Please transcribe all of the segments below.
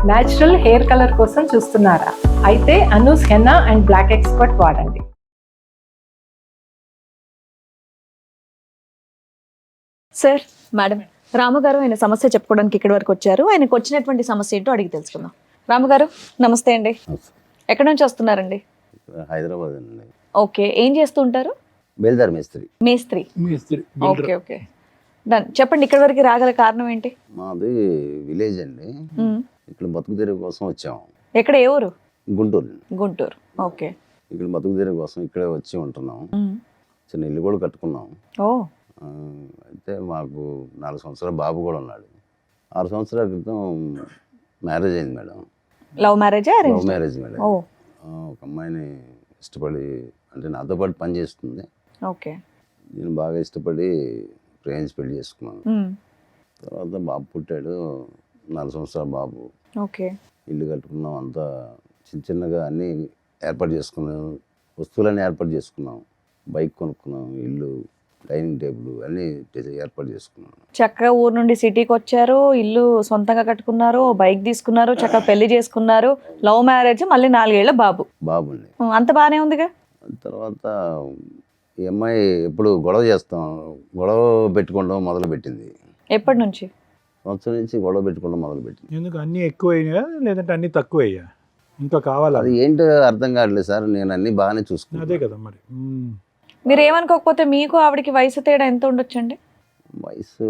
Natural hair colour కోసం చూస్తున్నారా? అయితే Anoos henna and black expert వాడండి. సార్, మేడం, రాముగారు ఆయన సమస్య చెప్పుకోవడానికి ఇక్కడి వరకు వచ్చారు. ఆయనకు వచ్చినటువంటి సమస్య ఏంటో అడిగి తెలుసుకుందాం. రాముగారు నమస్తే అండి. ఎక్కడి నుంచి వస్తున్నారండి? హైదరాబాద్ అండి. ఓకే, ఏం చేస్తూ ఉంటారు? బేల్దార్ మేస్త్రి. మేస్త్రి. Okay okay, done. చెప్పండి, ఇక్కడి వరకు రాగల కారణం ఏంటి? మాది విలేజ్ అండి. ఇక్కడ బతుకు తెరువు కోసం వచ్చాము. ఎక్కడ, ఏ ఊరు? గుంటూరు. గుంటూరు. ఓకే. ఇక్కడ బతుకు తెరువు కోసం ఇక్కడే వచ్చి ఉంటున్నాం. చిన్న ఇల్లు కూడా కట్టుకున్నాం. ఓ. అయితే మాకు 4 సంవత్సరాల బాబు కూడా ఉన్నాడు. 6 సంవత్సరాల క్రితం మ్యారేజ్ అయింది మేడం. లవ్ మ్యారేజా? Love marriage madam. ఓ. ఒక అమ్మాయిని ఇష్టపడి, అంటే నాతో పాటు పని చేస్తుంది. ఓకే. నేను బాగా ఇష్టపడి ప్రేమించి పెళ్లి చేసుకున్నాను. తర్వాత బాబు పుట్టాడు. 4 సంవత్సరాల బాబు. ఓకే. ఇల్లు కట్టుకున్నాం. అంతా చిన్నగా అన్నీ ఏర్పాటు చేసుకున్నాం. వస్తువులన్నీ ఏర్పాటు చేసుకున్నాం. బైక్ కొనుక్కున్నాం. ఇల్లు, డైనింగ్ టేబుల్ అన్నీ ఏర్పాటు చేసుకున్నాం. చక్కగా ఊరు నుండి సిటీకి వచ్చారు, ఇల్లు సొంతంగా కట్టుకున్నారు, బైక్ తీసుకున్నారు, చక్కగా పెళ్లి చేసుకున్నారు, లవ్ మ్యారేజ్, మళ్ళీ 4 ఏళ్ల బాబు. బాబుండి. అంత బానే ఉందిగా. తర్వాత ఈ అమ్మాయి ఎప్పుడు గొడవ చేస్తాం, గొడవ పెట్టుకోవడం మొదలు పెట్టింది. ఎప్పటి నుంచి? సంవత్సరం నుంచి గొడవ పెట్టుకోవడం మొదలు పెట్టింది. ఎందుకు, అన్నీ ఎక్కువయ్యా లేదంటే అన్నీ తక్కువయ్యా? ఇంకా కావాలా? అది ఏంటో అర్థం కావట్లేదు సార్. నేను అన్ని బాగానే చూసుకున్నాను. అదే కదా మరి. మీరు ఏమనుకోకపోతే మీకు ఆవిడకి వయసు తేడా ఎంత ఉండొచ్చండి? వయసు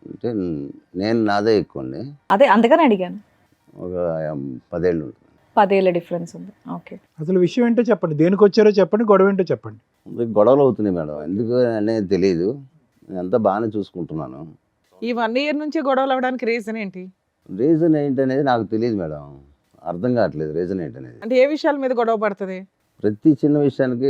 అంటే నాదే ఎక్కువ అండి. అదే అందుకని అడిగాను. ఒక 10 ఏళ్ళు ఉంటుంది. 10 ఏళ్ళ డిఫరెన్స్ ఉంది. ఓకే. అసలు విషయం ఏంటో చెప్పండి, దేనికి వచ్చారో చెప్పండి, గొడవ ఏంటో చెప్పండి. గొడవలు అవుతున్నాయి మేడం. ఎందుకు అనేది తెలియదు. నేను అంతా బాగానే చూసుకుంటున్నాను. ఈ 1 ఇయర్ నుంచి గొడవలు అవడానికి రీజన్ ఏంటి? రీజన్ ఏంటనేది నాకు తెలియదు మేడం. అర్థం కావట్లేదు రీజన్ ఏంటనేది. అంటే ఏ విషయాల మీద గొడవ పడుతుంది? ప్రతి చిన్న విషయానికి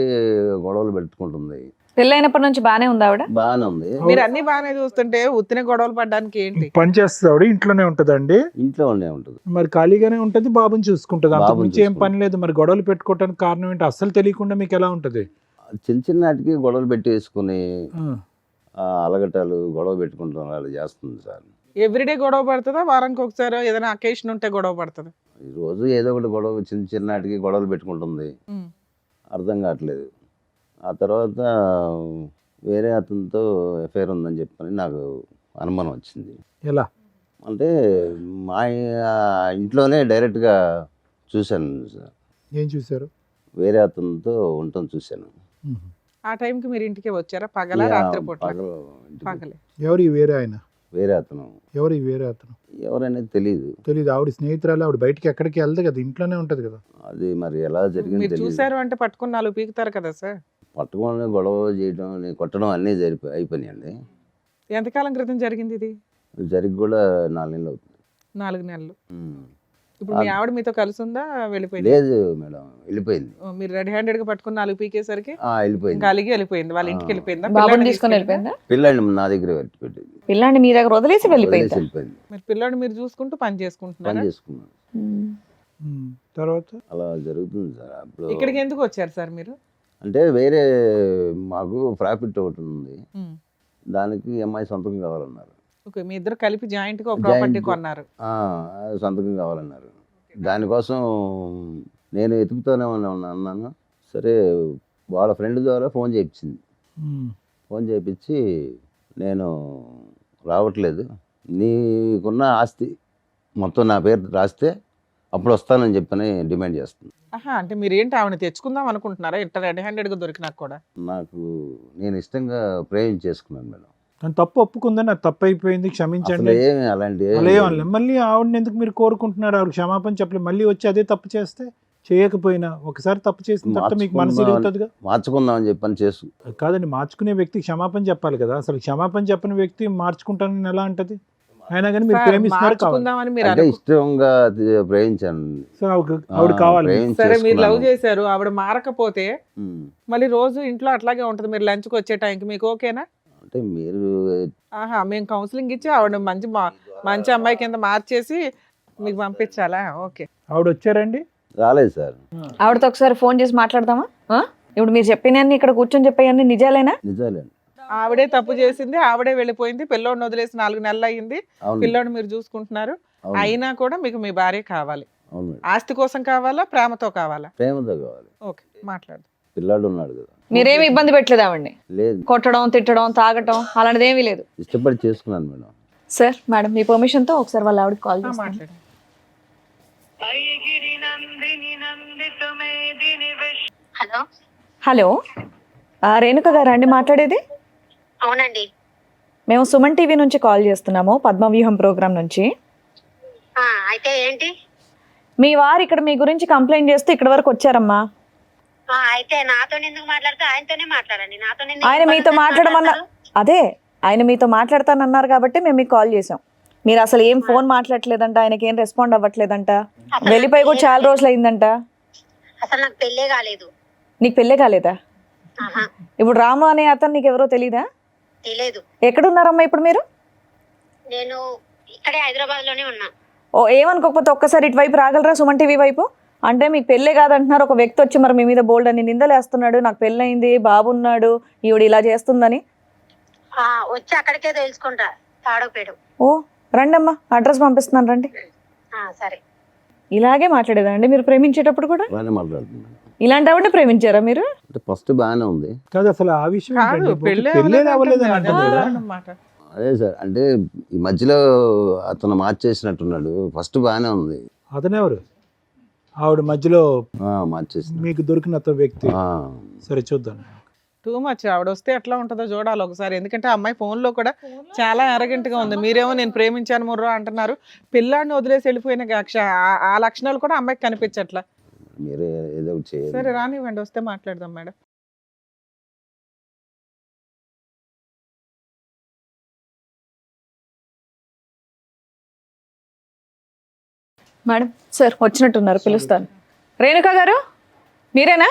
గొడవలు పెట్టుకుంటుంది. పెళ్ళైనప్పటి నుంచి బానే ఉంది ఆవిడ? బాగానే ఉంది. మీరు అన్ని బాగానే చూస్తుంటే ఉత్తినే గొడవలు పడడానికి ఏంటి? పని చేస్తుంది ఆవిడ, ఇంట్లోనే ఉంటుందండి. ఇంట్లో ఉండే ఉంటుంది. మరి ఖాళీగానే ఉంటుంది, బాబుని చూసుకుంటుంది. అంతకు బాబుని మించి ఏం పని లేదు. మరి గొడవలు పెట్టుకోవడానికి కారణం ఏంటి? అస్సలు తెలియకుండా మీకు ఎలా ఉంటుంది? చిన్న నాటికి గొడవలు పెట్టేసుకుని అలగటాలు గొడవ పెట్టుకుంటాం అలా చేస్తుంది సార్. ఎవ్రీడే గొడవ పడుతుందా? వారానికి ఒకసారి ఏదైనా అకేషన్ ఉంటే గొడవ పడుతుంది? ఈ రోజు ఏదో ఒకటి గొడవ, చిన్న నాటికి గొడవలు పెట్టుకుంటుంది. అర్థం కావట్లేదు. ఆ తర్వాత వేరే అతనితో ఎఫ్ఐఆర్ ఉందని చెప్పని నాకు అనుమానం వచ్చింది. ఎలా అంటే మా ఇంట్లోనే డైరెక్ట్గా చూశాను సార్. ఏం చూసారు? వేరే అతనితో ఉండటం చూశాను. ఆ టైంకి మీరు ఇంటికి వచ్చారా? పగల, రాత్రి పూట? పగలే. ఎవరు ఈ వేరే ఆయన? వేరే అతను. ఎవరు ఈ వేరే అతను? ఎవరనేది తెలీదు. తెలీదు. ఆవిడ స్నేహితురాలు, ఆవిడ బయటికి ఎక్కడికి వెళ్దు కదా, ఇంట్లోనే ఉంటది కదా. అది మరి ఎలా జరిగింది మీరు తెలియదు. చూసారు అంటే పట్టుకుని 4 పీకుతారు కదా సార్. పట్టుకొని గొడవ చేయడం, కొట్టడం అన్నీ అయిపోయినాయండి. ఎంతకాలం క్రితం జరిగింది ఇది? జరిగి కూడా 4 నెలలు అవుతుంది. 4 నెలలు. ఇప్పుడు మీ ఆవిడ మీతో కలిసి ఉందా, వెళ్ళిపోయింది? లేదు మేడం, వెళ్ళిపోయింది. మీరు రెడీ హ్యాండెడ్ గా పట్టుకుని 4 పీకేసరికి వెళ్ళిపోయింది. అలిగి వెళ్ళిపోయింది. వాళ్ళ ఇంటికి వెళ్ళిపోయిందా? బాబుని తీసుకొని వెళ్ళిపోయిందా? పిల్లాడిని నా దగ్గర పెట్టింది. పిల్లాన్ని మీ దగ్గర వదిలేసి వెళ్ళిపోయింది. వెళ్ళిపోయింది. మీరు పిల్లాడు మీరు చూసుకుంటూ పని చేసుకుంటున్నారు. పని చేసుకున్నాను. తర్వాత అలా జరుగుతుంది సార్. అప్పుడు ఇక్కడికి ఎందుకు వచ్చారు సార్ మీరు? అంటే వేరే మాకు ప్రాఫిట్ ఒకటి ఉంది, దానికి అమ్మాయి సంతకం కావాలన్నారు. ఓకే, మీ ఇద్దరు కలిపి జాయింట్ గా ఒక ప్రాపర్టీ కొన్నారు. సంతకం కావాలన్నారు. దానికోసం నేను వెతుకుతూనే అన్నాను. సరే, వాళ్ళ ఫ్రెండ్ ద్వారా ఫోన్ చేయించింది. ఫోన్ చేయించి నేను రావట్లేదు, నీకున్న ఆస్తి మొత్తం నా పేరు రాస్తే అప్పుడు వస్తానని చెప్పని డిమాండ్ చేస్తుంది. అంటే మీరు ఏంటి ఆవిడ తెచ్చుకుందాం అనుకుంటున్నారా? ఇట్లా రెడీ హ్యాండెడ్ గా దొరికినాక కూడా? నేను ఇష్టంగా చేసుకున్నాను మేడం. తను తప్పు ఒప్పుకుందని, అది తప్పు అయిపోయింది, క్షమించండి. అలాంటి మళ్ళీ ఆవిడని ఎందుకు మీరు కోరుకుంటున్నారు? ఆవిడ క్షమాపణ చెప్పలేదు, మళ్ళీ వచ్చి అదే తప్పు చేస్తే, చేయకపోయినా ఒకసారి తప్పు చేసిన తర్వాత మీకు మనసు ఇరుగుతుందిగా. మార్చుకుందామని చెప్పని కాదండి, మార్చుకునే వ్యక్తి క్షమాపణ చెప్పాలి కదా. అసలు క్షమాపణ చెప్పని వ్యక్తి మార్చుకుంటానని ఎలా అంటది? అయినా కానీ మీరు ప్రేమిస్తున్నారు అంటే ఇష్టంగా ప్రేమించాను. సో ఆవిడ కావాలి. సరే, మీరు లవ్ చేశారు, ఆవిడ మారకపోతే మళ్ళీ రోజు ఇంట్లో అట్లాగే ఉంటది. మీరు లంచ్కి వచ్చే టైంకి మీకు ఓకేనా? అంటే మీరు మేము కౌన్సిలింగ్ ఇచ్చి ఆవిడ మంచి అమ్మాయి కింద మార్చేసి మీకు పంపించాలా? ఓకే. ఆవిడ వచ్చారండి? రాలేదు సార్. ఆవిడతో ఒకసారి ఫోన్ చేసి మాట్లాడదామా? ఇప్పుడు మీరు చెప్పినన్ని, ఇక్కడ కూర్చొని చెప్పేయన్ని నిజాలేనా? నిజాలేండి. ఆవిడే తప్పు చేసింది, ఆవిడే వెళ్ళిపోయింది, పిల్లోడిని వదిలేసి 4 నెలలు అయ్యింది, పిల్లోడిని మీరు చూసుకుంటున్నారు. అవును. అయినా కూడా మీకు మీ భార్య కావాలి. అవును మేడం. ఆస్తి కోసం కావాలా, ప్రేమతో కావాలా? ప్రేమతో కావాలి. ఓకే, మాట్లాడు. పిల్లాడు ఉన్నాడు కదా. మీరేమి ఇబ్బంది పెట్టలేదు ఆవిడ్ని? లేదు, కొట్టడం, తిట్టడం, తాగటం అలాంటిది ఏమీ లేదు. ఇష్టపడి చేసుకున్నాను మేడం. సార్, మేడం మీ పర్మిషన్ తో ఒకసారి వాళ్ళ ఆవిడకి కాల్ చేస్తాను. మాట్లాడు. హలో, హలో, రేణుక గారా అండి మాట్లాడేది? అవునండి. మేము సుమన్ టీవీ నుంచి కాల్ చేస్తున్నాము, పద్మవ్యూహం ప్రోగ్రామ్ నుంచి. అయితే ఏంటి? మీ వారు ఇక్కడ మీ గురించి కంప్లైంట్ చేస్తూ ఇక్కడ వరకు వచ్చారమ్మా. అయితే నాతో ఎందుకు మాట్లాడితే ఆయనతోనే మాట్లాడండి. నాతో ఆయన మీతో మాట్లాడమన్నా, అదే ఆయన మీతో మాట్లాడతానన్నారు కాబట్టి మేము మీకు కాల్ చేసాం. మీరు అసలు ఏం ఫోన్ మాట్లాడలేదంట, ఆయనకి ఏం రెస్పాండ్ అవ్వట్లేదంట, వెళ్ళిపోయి కూడా చాలా రోజులు అయిందంట. అసలు నాకు పెళ్ళే కాలేదు. నీకు పెళ్ళే కాలేదా? ఆహా, ఇప్పుడు రాము అనే అతను నీకు ఎవరో తెలీదా? తెలియదు. ఎక్కడున్నారమ్మా ఇప్పుడు మీరు? నేను ఇక్కడే హైదరాబాద్ లోనే ఉన్నా. ఓ, ఏమనుకోకపోతే ఒక్కసారి ఇటువైపు రాగలరా, సుమన్ టీవీ వైపు? అంటే మీకు పెళ్ళే కాదంటున్నారు, ఒక వ్యక్తి వచ్చి మరి మీ మీద బోల్డ్ అని నిందలేస్తున్నాడు, నాకు పెళ్ళయింది, బాబున్నాడు, ఈవిడ ఇలా చేస్తుందని. వచ్చి అక్కడికే తెలుసుకుంటా, తాడోపేడు. ఓ రండమ్మా, అడ్రస్ పంపిస్తున్నాను, రండి. సరే. ఇలాగే మాట్లాడేదా అండి మీరు ప్రేమించేటప్పుడు కూడా? బాగానే మాట్లాడుతున్నాను. ఇలాంటి ఆవిడ ప్రేమించారా మీరు? అంటే ఫస్ట్ బాగానే ఉంది. కాదు అసలు ఆ విషయం కాదు, ఏంటండి? పెళ్ళే పెళ్ళే అవ్వలేదు అవ్వలేదు అని అంటుంది అంటుంది కదా. కదా. అన్నమాట. అదే సార్, అంటే ఈ మధ్యలో అతను మార్చేసినట్టున్నాడు. ఫస్ట్ బాగానే ఉంది. అతనెవరు? ఆవిడ మధ్యలో మార్చేసిన. మీకు దొరికిన అతని వ్యక్తి. సరే చూద్దాం. Too much. ఆవిడ వస్తే ఎట్లా ఉంటుందో చూడాలి ఒకసారి. ఎందుకంటే ఆ అమ్మాయి ఫోన్లో కూడా చాలా arrogant గా ఉంది. మీరేమో నేను ప్రేమించాను ముర్రో అంటున్నారు, పిల్లాడిని వదిలేసి వెళ్ళిపోయిన ఆ లక్షణాలు కూడా అమ్మాయికి కనిపించట్లా. మీరే ఏదో ఒకటి చేయాలి. సరే రానివ్వండి, వస్తే మాట్లాడదాం మేడం. మేడం, సార్ వచ్చినట్టున్నారు, పిలుస్తాను. రేణుక గారు మీరేనా?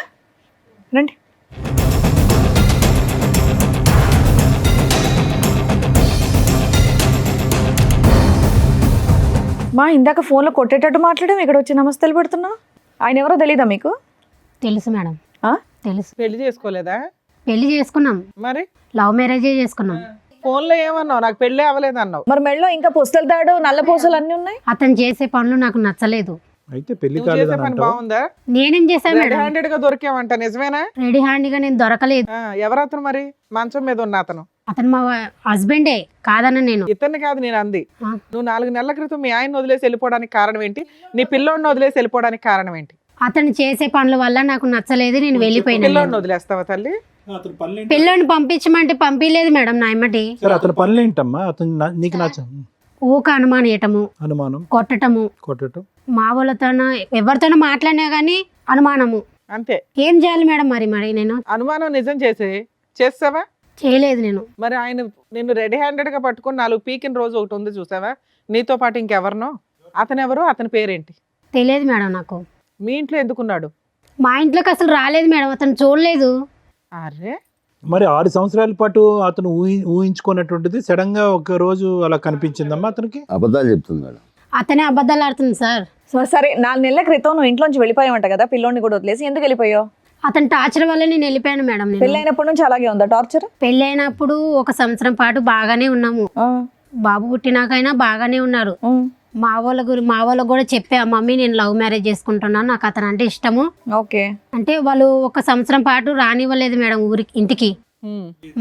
రండి. మా ఇందాక ఫోన్లో కొట్టేటట్టు మాట్లాడాం, ఇక్కడ వచ్చి నమస్తేలు పెడుతున్నా. ఆయన ఎవరో తెలీదా మీకు? తెలుసు మేడం, ఆ? తెలుసు. పెళ్లి చేసుకోలేదా? పెళ్లి చేసుకున్నాం, మరి లవ్ మ్యారేజే చేసుకున్నాం. ఫోన్లో ఏమన్నావు? నాకు పెళ్ళే అవ్వలేదు అన్నావు. మరి మెడలో ఇంకా పుస్తల తాడు, నల్ల పూసలు అన్నీ ఉన్నాయి. అతను చేసే పనులు నాకు నచ్చలేదు. అయితే పెళ్లి నువ్వు చేసే కాలేదని పని అంటావా? బాగుందా? నేనేం చేశాను రెడ్ మేడం? హ్యాండెడ్ గా దొరికావంట, నిజమేనా? రెడీ హ్యాండ్గా నేను దొరకలేదు. ఎవరతను మరి? మంచం మీద ఉన్న అతను అతను మా హస్బెండే కాదన్న నేను. ఇతన్ని కాదు నేను అంది. ఆ. నువ్వు 4 నెలల క్రితం మీ ఆయన వదిలేసి వెళ్ళిపోవడానికి కారణం ఏంటి? నీ పిల్లోడిని వదిలేసి వెళ్ళిపోవడానికి కారణం ఏంటి? అతను చేసే పనుల వల్ల నాకు నచ్చలేదు, నేను వెళ్ళిపోయినా. పిల్లోడిని వదిలేస్తావా తల్లి? అతని పనులు ఏంటి? పిల్లని పంపించమంటే పంపించలేదు మేడం నా ఎమ్మటి. సరే అతని పనులు ఏంటమ్మా? అతను నీకు నచ్చ ఊక అనుమానం, అనుమానం, కొట్టటము, కొట్టడం. మా వాళ్ళతోనో ఎవరితోనో మాట్లాడినా గానీ అనుమానము. అంతే. ఏం చేయాలి మేడం? మరి నేను అనుమానం నిజం చేసావా? చేయలేదు నేను. మరి ఆయన నిన్ను రెడీ హ్యాండెడ్ గా పట్టుకొని 4 పీకిన రోజు ఒకటి ఉంది చూసావా? నీతో పాటు ఇంకెవరినో? అతను ఎవరు? అతని పేరేంటి? తెలియదు మేడం నాకు. మీ ఇంట్లో ఎందుకున్నాడు? మా ఇంట్లోకి అసలు రాలేదు మేడం, అతను చూడలేదు. అరే, మరి 6 సంవత్సరాల పాటు అతను ఊహించుకున్నటువంటిది సడన్ గా ఒక రోజు అలా కనిపించిందమ్మా అతనికి. అబద్ధాలు చెప్తుంది మేడం. అతనే అబద్ధాలు ఆడుతుంది సార్. సరే 4 నెలల క్రితం నువ్వు ఇంట్లోంచి వెళ్ళిపోయావంట కదా, పిల్లోని కూడా వదిలేసి. ఎందుకు వెళ్ళిపోయావు? అతని టార్చర్ వల్ల నేను వెళ్ళిపోయాను మేడం. నేను పెళ్ళైనప్పటి నుంచి అలాగే ఉందా టార్చర్? పెళ్ళైనప్పుడు 1 సంవత్సరం పాటు బాగానే ఉన్నాము. బాబు పుట్టినాకైనా బాగానే ఉన్నారు. మా వాళ్ళకు కూడా చెప్పా, మమ్మీ నేను లవ్ మ్యారేజ్ చేసుకుంటున్నాను, నాకు అతను అంటే ఇష్టము. ఓకే. అంటే వాళ్ళు 1 సంవత్సరం పాటు రానివ్వలేదు మేడం ఇంటికి.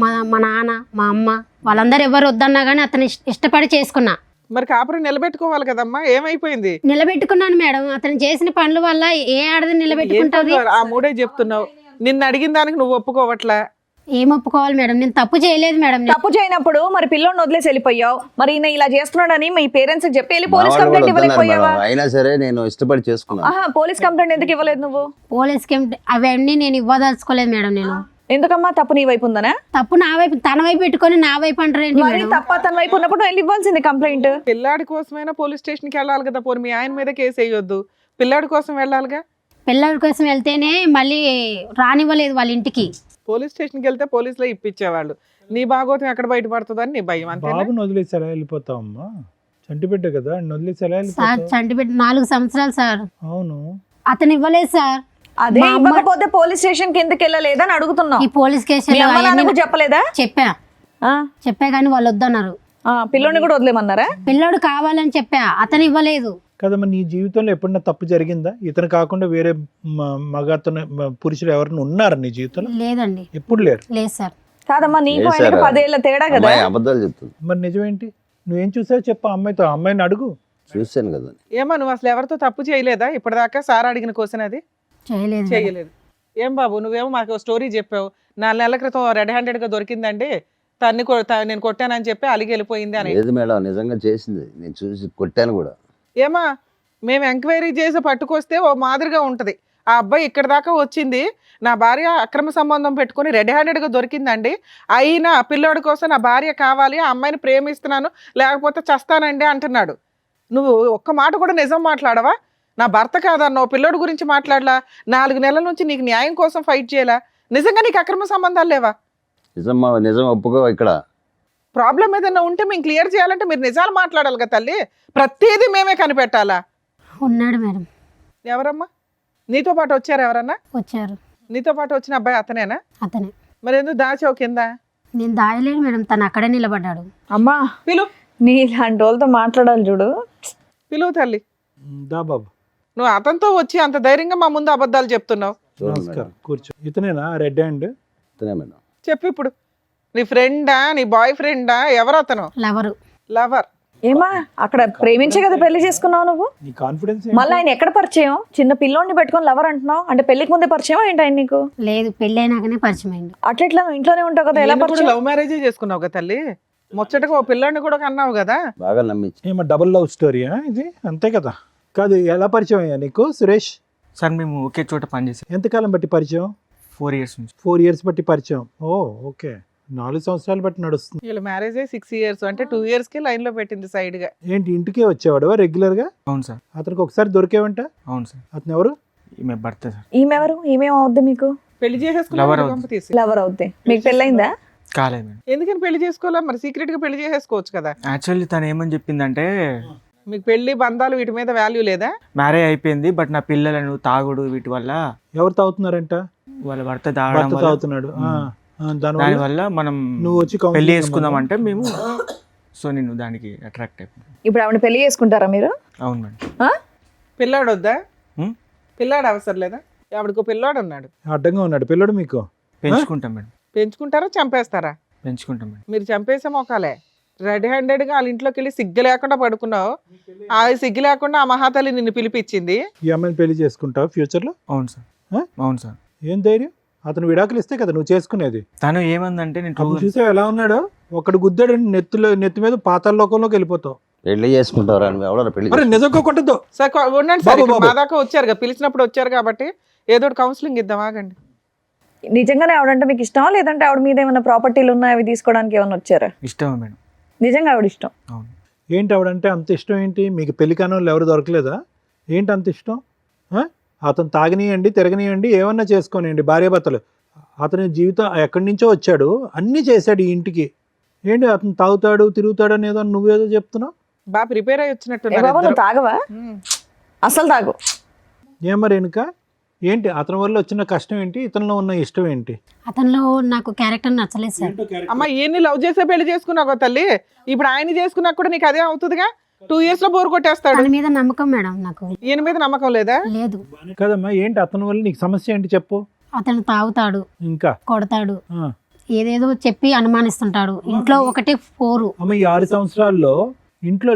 మా నాన్న, మా అమ్మ వాళ్ళందరూ ఎవరు వద్దన్నా కానీ అతను ఇష్టపడి చేసుకున్నా. మరి కాపురం నిలబెట్టుకోవాలి కదమ్మా, ఏమైపోయింది? నిలబెట్టుకున్నాను మేడం. అతను చేసిన పనుల వల్ల ఏ ఆడది నిలబెట్టుకుంటుంది? ఆ మూడే చెప్తున్నావు. నిన్ను అడిగిన దానికి నువ్వు ఒప్పుకోవట్లా. ఏం ఒప్పుకోవాలి మేడం? నేను తప్పు చేయలేదు మేడం. తప్పు చేయనప్పుడు మరి పిల్లోని వదిలేసి వెళ్ళిపోయావు, మరి ఈయన ఇలా చేస్తున్నాడని మీ పేరెంట్స్ చెప్పి వెళ్ళి పోలీస్ మా వాళ్ళు కంప్లైంట్ వద్దన్నారు ఇవ్వలేకపోయావా? మేడం. అయినా సరే నేను ఇష్టపడి చేసుకున్నాను. ఆహా, పోలీస్ కంప్లైంట్ ఎందుకు ఇవ్వలేదు నువ్వు? పోలీస్ అవన్నీ నేను ఇవ్వదలుచుకోలేదు మేడం. నేను ఎందుకమ్మా? తప్పు నీ వైపు ఉందనా? తప్పు నా వైపు, తన వైపు పెట్టుకొని నా వైపు అంటారేంటి మరి మేడం? తప్ప తన వైపు ఉన్నప్పుడు వెళ్ళి ఇవ్వాల్సింది కంప్లైంట్. పిల్లాడి కోసమైనా పోలీస్ స్టేషన్కి వెళ్ళాలి కదా. పోనీ మీ ఆయన మీద కేసు వేయొద్దు, పిల్లాడి కోసం వెళ్ళాలిగా. పిల్లల కోసం వెళ్తేనే మళ్ళీ రానివ్వలేదు వాళ్ళ ఇంటికి. పోలీస్ స్టేషన్కి వెళ్తే పోలీసులో ఇప్పించేవాళ్ళు. నీ భాగోతం ఎక్కడ బయటపడుతుందని నీ భయం, అంతే. బాబుని వదిలేసి ఎలా వెళ్ళిపోతావమ్మా? చంటిబిడ్డ కదా, వదిలేసి ఎలా సార్ వెళ్ళిపోతావు? చంటిబెట్టి 4 సంవత్సరాలు సార్. అవును. అతను ఇవ్వలేదు సార్. అదే మా అమ్మ- ఇవ్వకపోతే పోలీస్ స్టేషన్ కి ఎందుకు వెళ్ళలేదని అడుగుతున్నావు. ఈ పోలీస్ మీ అమ్మ నాన్నకు కేసు చెప్పలేదా? చెప్పా కానీ వాళ్ళు వద్దన్నారు. పిల్లోని కూడా వదిలేమన్నారా? పిల్లోడు కావాలని చెప్పా, అతను ఇవ్వలేదు. కదమ్మా, నీ జీవితంలో ఎప్పుడన్నా తప్పు జరిగిందా? ఇతను కాకుండా వేరే మగ అతను పురుషులు ఎవరైనా ఉన్నారా నీ జీవితంలో? లేదండి, ఎప్పుడు లేరు. లేదు సార్. కాదమ్మా, నీకు ఏ ఆయనకి సార్? 10 ఏళ్ళ తేడా కదా. అమ్మాయి అబద్ధాలు చెప్తుంది. మరి నిజమేంటి? నువ్వేం చూసావు చెప్పు అమ్మాయితో. అమ్మాయిని అడుగు. చూశాను కదా. ఏమా నువ్వు అసలు ఎవరితో తప్పు చేయలేదా ఇప్పటిదాకా? సార్ అడిగిన క్వశ్చన్ అది చేయలేదు మేడం. చేయలేదు. ఏం బాబు నువ్వేమో మాకు స్టోరీ చెప్పావు, 4 నెలల క్రితం రెడ్ హ్యాండెడ్గా దొరికిందండి, నేను కొట్టానని చెప్పి అలిగి వెళ్ళిపోయింది అని. లేదు మేడం, నిజంగా చేసింది. నేను చూసి కొట్టాను కూడా. ఏమా మేము ఎంక్వైరీ చేసి పట్టుకొస్తే ఓ మాదిరిగా ఉంటుంది. ఆ అబ్బాయి ఇక్కడ దాకా వచ్చింది, నా భార్య అక్రమ సంబంధం పెట్టుకొని రెడ్ హ్యాండెడ్గా దొరికిందండి, అయినా ఆ పిల్లోడి కోసం నా భార్య కావాలి, ఆ అమ్మాయిని ప్రేమిస్తున్నాను లేకపోతే చస్తానండి అంటున్నాడు. నువ్వు ఒక్క మాట కూడా నిజం మాట్లాడవా? నా భర్త కాదన్నావు, పిల్లోడి గురించి మాట్లాడలా, 4 నెలల నుంచి నీకు న్యాయం కోసం ఫైట్ చేయలా, నిజంగా నీకు అక్రమ సంబంధాలు లేవా? నిజం ఒప్పుకో. ఇక్కడ ప్రాబ్లం ఏదైనా ఉంటే మేము క్లియర్ చేయాలంటే మీరు నిజాలు మాట్లాడాలి కదా తల్లి, ప్రతిదీ మేమే కనిపెట్టాలా? ఉన్నాడు మేడం. ఎవరమ్మా నీతో పాటు వచ్చారు? ఎవరన్నా వచ్చారు. నీతో పాటు వచ్చిన అబ్బాయి అతనేనా? అతనే. మరి ఎందుకు దాచావు కింద? నేను దాయలేను మేడం, తను అక్కడే నిలబడ్డాడు. అమ్మా, పిలు నీ ఇలాంటి వాళ్ళతో మాట్లాడాలి చూడు. పిలువు తల్లి. దా బాబు. నువ్వు అతనితో వచ్చి అంత ధైర్యంగా మా ముందు అబద్ధాలు చెప్తున్నావు. చూడండి నమస్కారం, మేడం. కూర్చో. ఇతనేనా రెడ్ హ్యాండ్? ఇతనే మేడం. చెప్పు ఇప్పుడు, నీ ఫ్రెండా, నీ బాయ్ ఫ్రెండా, ఎవరు అతను? లవరు. లవర్. ఏమా, అక్కడ ప్రేమించే కదా పెళ్లి చేసుకున్నావు నువ్వు. నీ కాన్ఫిడెన్స్ మళ్ళీ ఆయన ఎక్కడ పరిచయం? చిన్న పిల్లోడిని పెట్టుకొని లవర్ అంటున్నావు అంటే పెళ్లికి ముందే పరిచయం ఏంటి ఆయన నీకు? లేదు, పెళ్ళి అయినాకనే పరిచయం అయింది. అట్లా నువ్వు ఇంట్లోనే ఉంటావు కదా, ఎలా పరిచయం? లవ్ మ్యారేజే చేసుకున్నావు కదా తల్లి, ముచ్చటగా ఓ పిల్లాడిని కూడా కన్నావు కదా. బాగా నమ్మించి. ఏమో డబుల్ లవ్ స్టోరీయా ఇది? అంతే కదా. కాదు, ఎలా పరిచయం అయ్యా నీకు సురేష్? సార్ మేము ఒకే చోట పనిచేసాం ఎంతకాలం బట్టి పరిచయం? 4 years నుంచి. 4 years బట్టి పరిచయం. ఓ ఓకే, 4 సంవత్సరాలు బట్టి నడుస్తుంది. వీళ్ళ మ్యారేజ్ 6 years, అంటే 2 years కి లైన్ లో పెట్టింది సైడ్ గా. ఏంటి ఇంటికే వచ్చేవాడు రెగ్యులర్ గా? అవును సార్. అతనికి ఒకసారి దొరికేవంట. అవును సార్. అతను ఎవరు? ఈమె భర్త సార్. ఈమెవరు? ఈమెమవుద్ది మీకు? పెళ్లి Lover చేసేసుకున్నావు అవుతుంది. గంప తీసి. లవర్ అవుద్ది. మీకు పెళ్ళైందా? కాలేదు మేడం. ఎందుకని పెళ్లి చేసుకోవాలా? మరి సీక్రెట్ గా పెళ్లి చేసేసుకోవచ్చు కదా. యాక్చువల్లీ తను ఏమని చెప్పిందంటే మీకు పెళ్లి బంధాలు వీటి మీద వాల్యూ లేదా? మ్యారేజ్ అయిపోయింది, బట్ నా పిల్లలను తాగుడు వీటి వల్ల ఎవరు తాగుతున్నారంట? వాళ్ళ భర్త తాగడం భర్త వల్ల తాగుతున్నాడు. దానివల్ల దానివల్ల మనం నువ్వు వచ్చి పెళ్లి counseling చేసుకుందాం అంటే మేము, సో నేను దానికి అట్రాక్ట్ అయిపోయాను. ఇప్పుడు ఆవిడ పెళ్లి చేసుకుంటారా మీరు? అవును మేడం. ఆ? పిల్లాడు వద్దా? హ్మ్? పిల్లాడు అవసరం లేదా? ఆవిడకు పిల్లాడు ఉన్నాడు, అడ్డంగా ఉన్నాడు పిల్లడు మీకు. పెంచుకుంటాం మేడం. పెంచుకుంటారా చంపేస్తారా? పెంచుకుంటాం మేడం. మీరు చంపేసే మొక్కలే. రెడ్ హ్యాండెడ్ గా వాళ్ళ ఇంట్లోకి వెళ్ళి సిగ్గు లేకుండా పడుకున్నావు, ఆ సిగ్గు లేకుండా ఆ మహాతల్లి నిన్ను పిలిపించింది. ఈ అమ్మాయిని పెళ్లి చేసుకుంటావు ఫ్యూచర్ లో? అవును సార్. ఆ? అవును సార్. ఏం ధైర్యం? అతను విడాకులు ఇస్తే కదా నువ్వు చేసుకునేది. తను ఏమందంటే నేను అప్పుడు చూసావు ఎలా ఉన్నాడో? ఒకడు గుద్దాడు, నెత్తి మీద పాతాళ లోకంలోకి వెళ్ళిపోతావు. పెళ్లి చేసుకుంటారా? ఎవడో పెళ్లి అరే నిజంగా కొట్టద్దు. సార్ ఉండండి సార్, బాబు, ఇక్కడ బాబు. మా దాకా వచ్చారు కదా, పిలిచినప్పుడు వచ్చారు కాబట్టి ఏదో ఒకటి కౌన్సిలింగ్ ఇద్దాం, ఆగండి. నిజంగానే ఆవిడంటే మీకు ఇష్టమా, లేదంటే ఆవిడ మీద ఏమైనా ప్రాపర్టీలు ఉన్నాయి అవి తీసుకోవడానికి ఏమైనా వచ్చారా? ఇష్టమే మేడం. నిజంగా ఆవిడ ఇష్టం. అవును. ఏంటి ఆవిడంటే అంత ఇష్టం ఏంటి మీకు? పెళ్లి కాని వాళ్ళు ఎవరు దొరకలేదా? ఏంటి అంత ఇష్టం? అతను తాగనియండి, తిరగనియండి, ఏమన్నా చేసుకోనియండి, భార్యాభర్తలు. అతని జీవితం ఎక్కడి నుంచో వచ్చాడు, అన్నీ చేశాడు ఈ ఇంటికి. ఏంటి అతను తాగుతాడు తిరుగుతాడు అనేదో నువ్వేదో చెప్తున్నావు? బాగా ప్రిపేర్ అయ్యి ఏ వచ్చినట్టున్నారు బాబు, ఇద్దరు. నువ్వు తాగవా? ఉమ్. అసలు తాగు. ఏం మరి వెనుక ఏంటి? అతని వల్ల వచ్చిన కష్టం ఏంటి? ఇతనిలో ఉన్న ఇష్టం ఏంటి? అతనిలో నాకు క్యారెక్టర్ నచ్చలేదు సార్. అమ్మ ఈయన్ని లవ్ చేసే పెళ్లి చేసుకున్నావు కదా తల్లి, ఇప్పుడు ఆయన చేసుకున్నా కూడా నీకు అదే అవుతుందిగా. 2 years లో బోర్ కొట్టేస్తాడు. తన మీద నమ్మకం మేడం నాకు ఈయన మీద నమ్మకం లేదా? లేదు. కదమ్మా, ఏంటి అతని వల్ల నీకు సమస్య ఏంటి చెప్పు. అతను తాగుతాడు, ఇంకా కొడతాడు, ఆ. ఏదేదో చెప్పి అనుమానిస్తుంటాడు. ఇంట్లో ఒకటే 4. అమ్మ ఈ 6 సంవత్సరాల్లో ఇంట్లో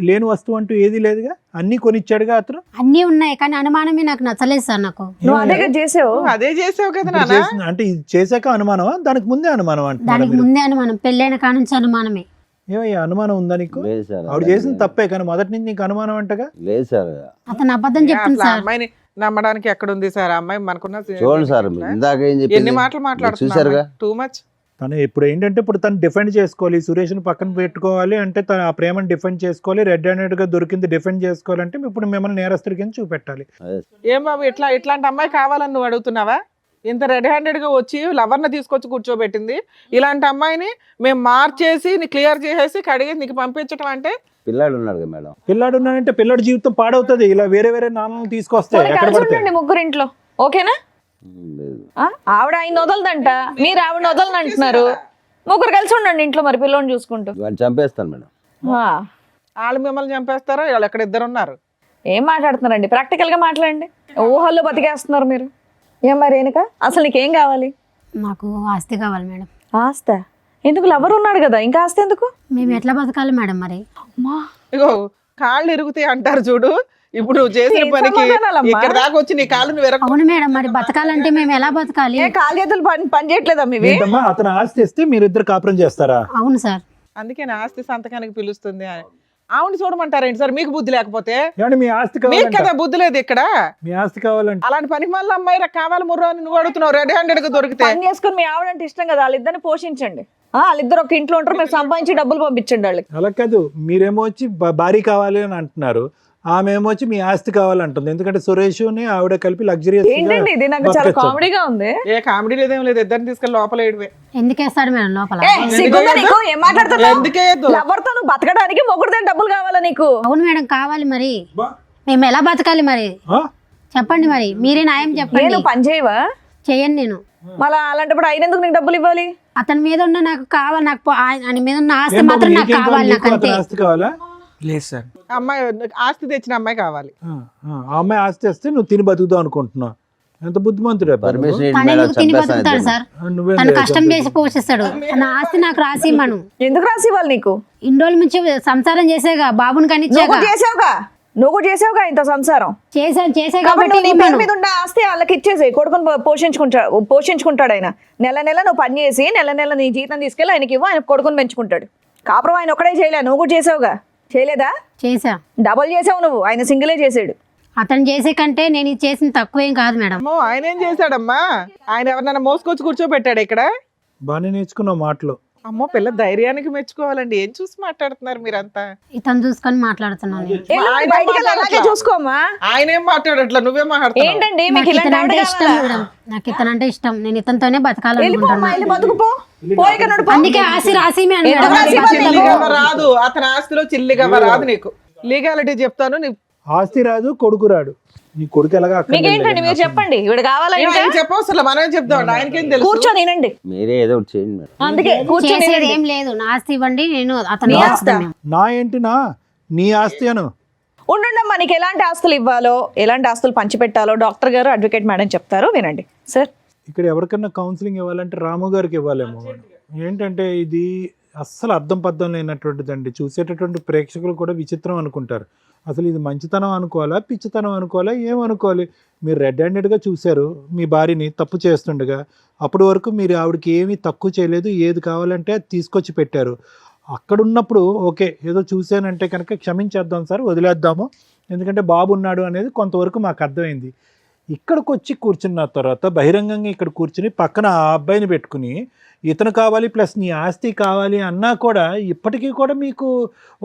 లేని వస్తువు అంటూ ఏది లేదుగా, అన్ని కొనిచ్చాడుగా అతను. అన్నీ ఉన్నాయి కానీ అనుమానమే నాకు నచ్చలేదు సార్. నాకు నువ్వు అదే చేసావు. నువ్వు అదే చేసావు కదా ఇప్పుడు నాన్న. చేసిన- అంటే ఇది చేశాక అనుమానమా, దానికి ముందే అనుమానం అంటున్నారా దానికి మీరు? ముందే అనుమానం, పెళ్ళైన కాడ నుంచి అనుమానమే. ఏమయ్యా అనుమానం ఉందా నీకు? లేదు సార్. ఆవిడ చేసిన తప్పే కానీ మొదటి నుంచి నీకు అనుమానం అంటగా. లేదు సార్. అతను అబద్ధం చెప్తుంది అసలు ఆ సార్. అమ్మాయిని నమ్మడానికి ఎక్కడుంది సార్? ఆ అమ్మాయి మనకున్న చూడండి సార్, ఇందాక ఏం ఎన్ని చెప్పింది మాటలు చూసారుగా. మాట్లాడుతున్నా, టూ మచ్. తను ఇప్పుడు ఏంటంటే ఇప్పుడు తను డిఫెండ్ చేసుకోవాలి, సురేష్ని పక్కన పెట్టుకోవాలి అంటే తను ఆ ప్రేమను డిఫెండ్ చేసుకోవాలి, రెడ్ హ్యాండెడ్ గా దొరికింది డిఫెండ్ చేసుకోవాలంటే ఇప్పుడు మిమ్మల్ని నేరస్తుడి కింద చూపెట్టాలి. అదే ఏం బాబు ఇట్లాంటి అమ్మాయి కావాలని నువ్వు అడుగుతున్నావా? ఇంత రెడ్ హ్యాండెడ్ గా వచ్చి లవర్ని తీసుకొచ్చి కూర్చోబెట్టింది, ఇలాంటి అమ్మాయిని మేము మార్చేసి క్లియర్ చేసేసి కడిగి నీకు పంపించడం అంటే? పిల్లాడు ఉన్నాడు కదా మేడం. పిల్లాడు ఉన్నాడంటే పిల్లాడి జీవితం పాడవుతుంది. ఇలా వేరే వేరే నాన్నలు తీసుకొస్తే ఎక్కడ కలిసి పడతాయి? ఉండండి ముగ్గురు ఇంట్లో, ఓకేనా? లేదు. ఆవిడ ఆయన వదలదంట, మీరు ఆవిడ వదలని అంటున్నారు. ముగ్గురు కలిసి ఉండండి ఇంట్లో మరి పిల్లోని చూసుకుంటూ. వాడిని చంపేస్తాను మేడం. ఆ, వాళ్ళు మిమ్మల్ని చంపేస్తారా? వాళ్ళు ఎక్కడ ఇద్దరు ఉన్నారు. ఏం మాట్లాడుతున్నారండి? ప్రాక్టికల్ గా మాట్లాడండి. ఊహల్లో బతికేస్తున్నారు మీరు. ఏం మరి రేణుక, అసలు నీకేం కావాలి? నాకు ఆస్తి కావాలి మేడం. ఆస్త ఎందుకు? లవర్ ఉన్నాడు కదా, ఇంకా ఆస్తి ఎందుకు? మేము ఎట్లా బతకాలి మేడం మరి? అమ్మా, ఇగో కాళ్ళు ఇరుగుతాయి అంటారు చూడు. ఇప్పుడు నువ్వు చేసిన ఏం పనికి సమాధానాలమ్మా? ఇక్కడ దాకా వచ్చి నీ కాళ్ళు విరగ. అవును మేడం, మరి బతకాలంటే మేము ఎలా బతకాలి? ఏ కాలు చేతులు పని చేయట్లేదా మీవి? ఏంటమ్మా అతను ఆస్తి ఇస్తే మీరిద్దరు కాపురం చేస్తారా? అవును సార్. అందుకే నా ఆస్తి సంతకానికి పిలుస్తుంది. ఆవిడ చూడమంటారేంటి సార్? మీకు బుద్ధి లేకపోతే? ఏమండి మీ ఆస్తి మీకు కావాలంట? కదా బుద్ధి లేదు ఇక్కడ. మీ ఆస్తి కావాలంటే అలాంటి పని మళ్ళీ అమ్మాయి కావాలి ముర్రా అని నువ్వు అడుగుతున్నావు. రెడీ హ్యాండెడ్ గా దొరికితే పని చేసుకుని మీ ఆవిడంటే ఇష్టం కదా, వాళ్ళిద్దరిని పోషించండి. వాళ్ళిద్దరు ఒక ఇంట్లో ఉంటారు, మీరు సంపాదించి డబ్బులు పంపించండి వాళ్ళకి. అలా కాదు, మీరేమో వచ్చి భారీ కావాలి అని అంటున్నారు, ఆమె ఏమో వచ్చి మీ ఆస్తి కావాలంటుంది. ఎందుకంటే సురేష్ని ఆవిడ కలిపి లగ్జరియస్ ఏంటండి ఇది? నాకు చాలా కామెడీగా ఉంది. ఏ కామెడీ లేదేం లేదు. ఇద్దరిని తీసుకెళ్ళి లోపల వేయడమే. ఎందుకేస్తాడు మేడం లోపల? సిగ్గుందా నీకు? ఏం మాట్లాడుతున్నావు? ఎందుకే లవర్తో నువ్వు బతకడానికి మొగుడుతో డబ్బులు కావాలా నీకు? అవును మేడం, కావాలి. మరి మేము ఎలా బతకాలి మరి? చెప్పండి మరి, మీరే న్యాయం చెప్పండి. నేను పని చేయవా? చేయను నేను. మళ్ళీ అలాంటప్పుడు ఆయన ఎందుకు నీకు డబ్బులు ఇవ్వాలి? అతని మీద ఉన్న నాకు కావాలి, నాకు ఆయన మీద ఉన్న ఆస్తి మాత్రం నాకు కావాలి. నాకు అంతే. ఆస్తి కావాలా? లేదు సార్. అమ్మాయి ఆస్తి తెచ్చిన అమ్మాయి కావాలి. ఆ అమ్మాయి ఆస్తి వస్తే నువ్వు తిని బతుకుతావు అనుకుంటున్నావు. ఎంత బుద్ధిమంతుడే. పర్మిషన్ తను మేడం ఎందుకు తిని బతుకుతాడు సార్? నువ్వేం తను కష్టం చేసి పోషిస్తాడు. నా ఆస్తి నాకు రాసి ఇమ్మను. ఎందుకు రాసి ఇవ్వాలి నీకు? ఇన్ని రోజుల నుంచి సంసారం చేసేగా, బాబుని నువ్వు కనిచ్చాగా. కూడా చేసావుగా ఇంత సంసారం. చేసే కాబట్టి కాబట్టి నువ్వు నీ పేరు మీద ఉన్న ఆస్తి వాళ్ళకి ఇచ్చేసి కొడుకుని పోషించుకుంటాడు ఆయన. నెల నెల నువ్వు పని చేసి నెల నెల నీ జీతం తీసుకెళ్ళి ఆయనకి ఇవ్వు, ఆయన కొడుకుని పెంచుకుంటాడు. కాపురం ఆయన ఒకడే చేయలే, నువ్వు కూడా చేసావుగా. చేయలేదా? చేసా. డబల్ చేసావు నువ్వు, ఆయన సింగిలే చేసాడు. అతను చేసే కంటే నేను ఇది చేసిన తక్కువేం కాదు మేడం. అమ్మో, ఆయన ఏం చేశాడమ్మా? ఆయన ఎవరినైనా మోసుకొచ్చి కూర్చోబెట్టాడు ఇక్కడ? బాగానే నేర్చుకున్నావు మాటలు. అమ్మో, పిల్ల ధైర్యానికి మెచ్చుకోవాలండి. ఏం చూసి మాట్లాడుతున్నారు మీరంతా? ఇతను చూసుకొని మాట్లాడుతున్నాను. ఆయన బయటికి వెళ్ళి అలాగే చూసుకోమ్మా. ఆయన ఏం మాట్లాడట్లా, నువ్వే మాట్లాడుతున్నావు. ఏంటండి మీకు నాకు ఇలాంటి ఇతనంటే ఆవిడ ఇష్టం కావాలా? మేడం. నాకు ఇతనంటే ఇష్టం. నేను ఇతనితోనే వెళ్ళిపో బతకాలనుకుంటున్నాను. అమ్మా, వెళ్ళి బతుకుపో. పోయిక నడుపు. అందుకే ఆస్తి రాసి ఎందుకు రాసి ఇవ్వాలి? చిల్లిగవ్వ రాదు. అతని ఆస్తిలో చిల్లిగవ్వ రాదు నీకు. లీగాలిటీ చెప్తాను. నీ ఆస్తి రాదు, కొడుకు రాడు. నీ కొడుకు ఎలాగా మీకేంటండి మీరు చెప్పండి. ఇవిడ కావాలంటే ఆయన చెప్పవసరం, మనమే చెప్తాం. ఆయనకేం తెలుసు? కూర్చొని వినండి. మీరే ఏదో ఒకటి చేయండి మేడం. అందుకే కూర్చొని చేసేది వినండి. ఏం లేదు. నా ఆస్తి ఇవ్వండి, నేను అతను నీ ఆస్తా? నా ఏంటినా నీ ఆస్తి అను. ఉండుండమ్మా, నీకు ఎలాంటి ఆస్తులు ఇవ్వాలో, ఎలాంటి ఆస్తులు పంచిపెట్టాలో డాక్టర్ గారు, అడ్వకేట్ మేడం చెప్తారు, వినండి సార్. ఇక్కడ ఎవరికన్నా కౌన్సిలింగ్ ఇవ్వాలంటే రాము గారికి ఇవ్వాలేమో. ఏంటంటే ఇది అస్సలు అర్థం పద్ధం లేనటువంటిదండి. చూసేటటువంటి ప్రేక్షకులు కూడా విచిత్రం అనుకుంటారు. అసలు ఇది మంచితనం అనుకోవాలా, పిచ్చితనం అనుకోవాలా, ఏమనుకోవాలి? మీరు రెడ్ హ్యాండెడ్గా చూశారు మీ భార్యని తప్పు చేస్తుండగా. అప్పటి వరకు మీరు ఆవిడకి ఏమీ తక్కువ చేయలేదు, ఏది కావాలంటే అది తీసుకొచ్చి పెట్టారు. అక్కడ ఉన్నప్పుడు ఓకే, ఏదో చూశానంటే కనుక క్షమించేద్దాం సార్, వదిలేద్దాము, ఎందుకంటే బాబు ఉన్నాడు అనేది కొంతవరకు మాకు అర్థమైంది. ఇక్కడికి వచ్చి కూర్చున్న తర్వాత బహిరంగంగా ఇక్కడ కూర్చుని పక్కన ఆ అబ్బాయిని పెట్టుకుని ఇతను కావాలి ప్లస్ నీ ఆస్తి కావాలి అన్నా కూడా ఇప్పటికీ కూడా మీకు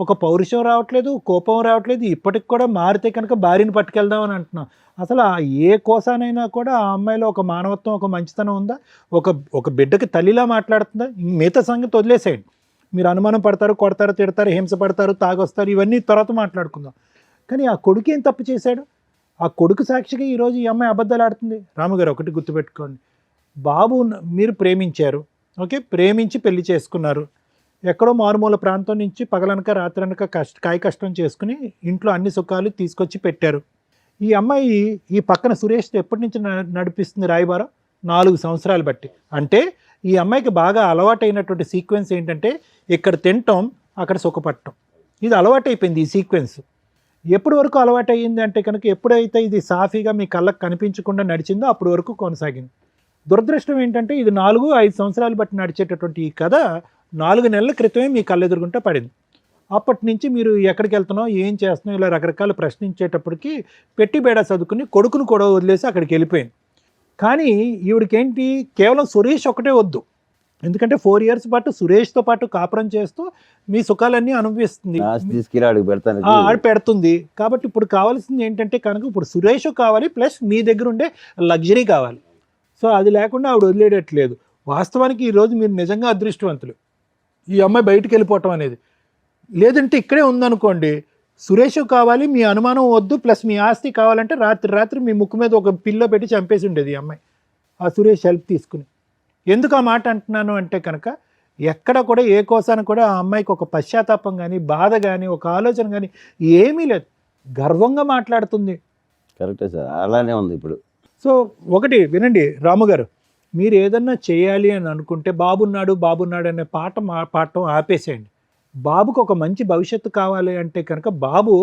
ఒక పౌరుషం రావట్లేదు, కోపం రావట్లేదు. ఇప్పటికి కూడా మారితే కనుక భార్యని పట్టుకెళ్దాం అని అంటున్నాం. అసలు ఏ కోసానైనా కూడా ఆ అమ్మాయిలో ఒక మానవత్వం, ఒక మంచితనం ఉందా? ఒక బిడ్డకి తల్లిలా మాట్లాడుతుందా? మిగతా సంగతి వదిలేసేయండి. మీరు అనుమానం పడతారు, కొడతారు, తిడతారు, హింస పడతారు, తాగొస్తారు, ఇవన్నీ తర్వాత మాట్లాడుకుందాం. కానీ ఆ కొడుకు ఏం తప్పు చేశాడు? ఆ కొడుకు సాక్షిగా ఈరోజు ఈ అమ్మాయి అబద్ధాలు ఆడుతుంది. రాముగారు ఒకటి గుర్తుపెట్టుకోండి, బాబు మీరు ప్రేమించారు, ఓకే, ప్రేమించి పెళ్లి చేసుకున్నారు. ఎక్కడో మారుమూల ప్రాంతం నుంచి పగలనక రాత్రనక కాయ కష్టం చేసుకుని ఇంట్లో అన్ని సుఖాలు తీసుకొచ్చి పెట్టారు. ఈ అమ్మాయి ఈ పక్కన సురేష్తో ఎప్పటి నుంచి నడిపిస్తుంది రాయబారం? 4 సంవత్సరాలు బట్టి. అంటే ఈ అమ్మాయికి బాగా అలవాటైనటువంటి సీక్వెన్స్ ఏంటంటే ఇక్కడ తినటం, అక్కడ సుఖపడటం. ఇది అలవాటైపోయింది ఈ సీక్వెన్స్. ఎప్పటి వరకు అలవాటు అయ్యింది అంటే కనుక ఎప్పుడైతే ఇది సాఫీగా మీ కళ్ళకు కనిపించకుండా నడిచిందో అప్పటి వరకు కొనసాగింది. దురదృష్టం ఏంటంటే ఇది 4-5 సంవత్సరాలు బట్టి నడిచేటటువంటి ఈ కథ 4 నెలల క్రితమే మీ కళ్ళెదురుగుంటే పడింది. అప్పటి నుంచి మీరు ఎక్కడికి వెళ్తున్నావు, ఏం చేస్తున్నావు, ఇలా రకరకాల ప్రశ్నించేటప్పటికి పెట్టి బేడా చదువుకుని కొడుకును కూడా వదిలేసి అక్కడికి వెళ్ళిపోయింది. కానీ ఈవిడికేంటి, కేవలం సురేష్ ఒకటే వద్దు. ఎందుకంటే 4 years పాటు సురేష్తో పాటు కాపురం చేస్తూ మీ సుఖాలన్నీ అనుభవిస్తుంది, ఆడ పెడుతుంది. కాబట్టి ఇప్పుడు కావాల్సింది ఏంటంటే కనుక ఇప్పుడు సురేష్ కావాలి ప్లస్ మీ దగ్గర ఉండే లగ్జరీ కావాలి. సో అది లేకుండా ఆవిడ వదిలేయట్లేదు. వాస్తవానికి ఈరోజు మీరు నిజంగా అదృష్టవంతులు, ఈ అమ్మాయి బయటికి వెళ్ళిపోవటం అనేది. లేదంటే ఇక్కడే ఉందనుకోండి, సురేష్ కావాలి, మీ అనుమానం వద్దు, ప్లస్ మీ ఆస్తి కావాలంటే రాత్రి మీ ముక్కు మీద ఒక పిల్లో పెట్టి చంపేసి ఉండేది ఈ అమ్మాయి, ఆ సురేష్ హెల్ప్ తీసుకుని. ఎందుకు ఆ మాట అంటున్నాను అంటే కనుక ఎక్కడ కూడా ఏ కోసాన కూడా ఆ అమ్మాయికి ఒక పశ్చాత్తాపం కానీ బాధ కానీ ఒక ఆలోచన కానీ ఏమీ లేదు, గర్వంగా మాట్లాడుతుంది. కరెక్టే సార్, అలానే ఉంది ఇప్పుడు. సో ఒకటి వినండి రాము గారు, మీరు ఏదన్నా చేయాలి అని అనుకుంటే బాబున్నాడు అనే పాఠం ఆపేసేయండి. బాబుకు ఒక మంచి భవిష్యత్తు కావాలి అంటే కనుక బాబు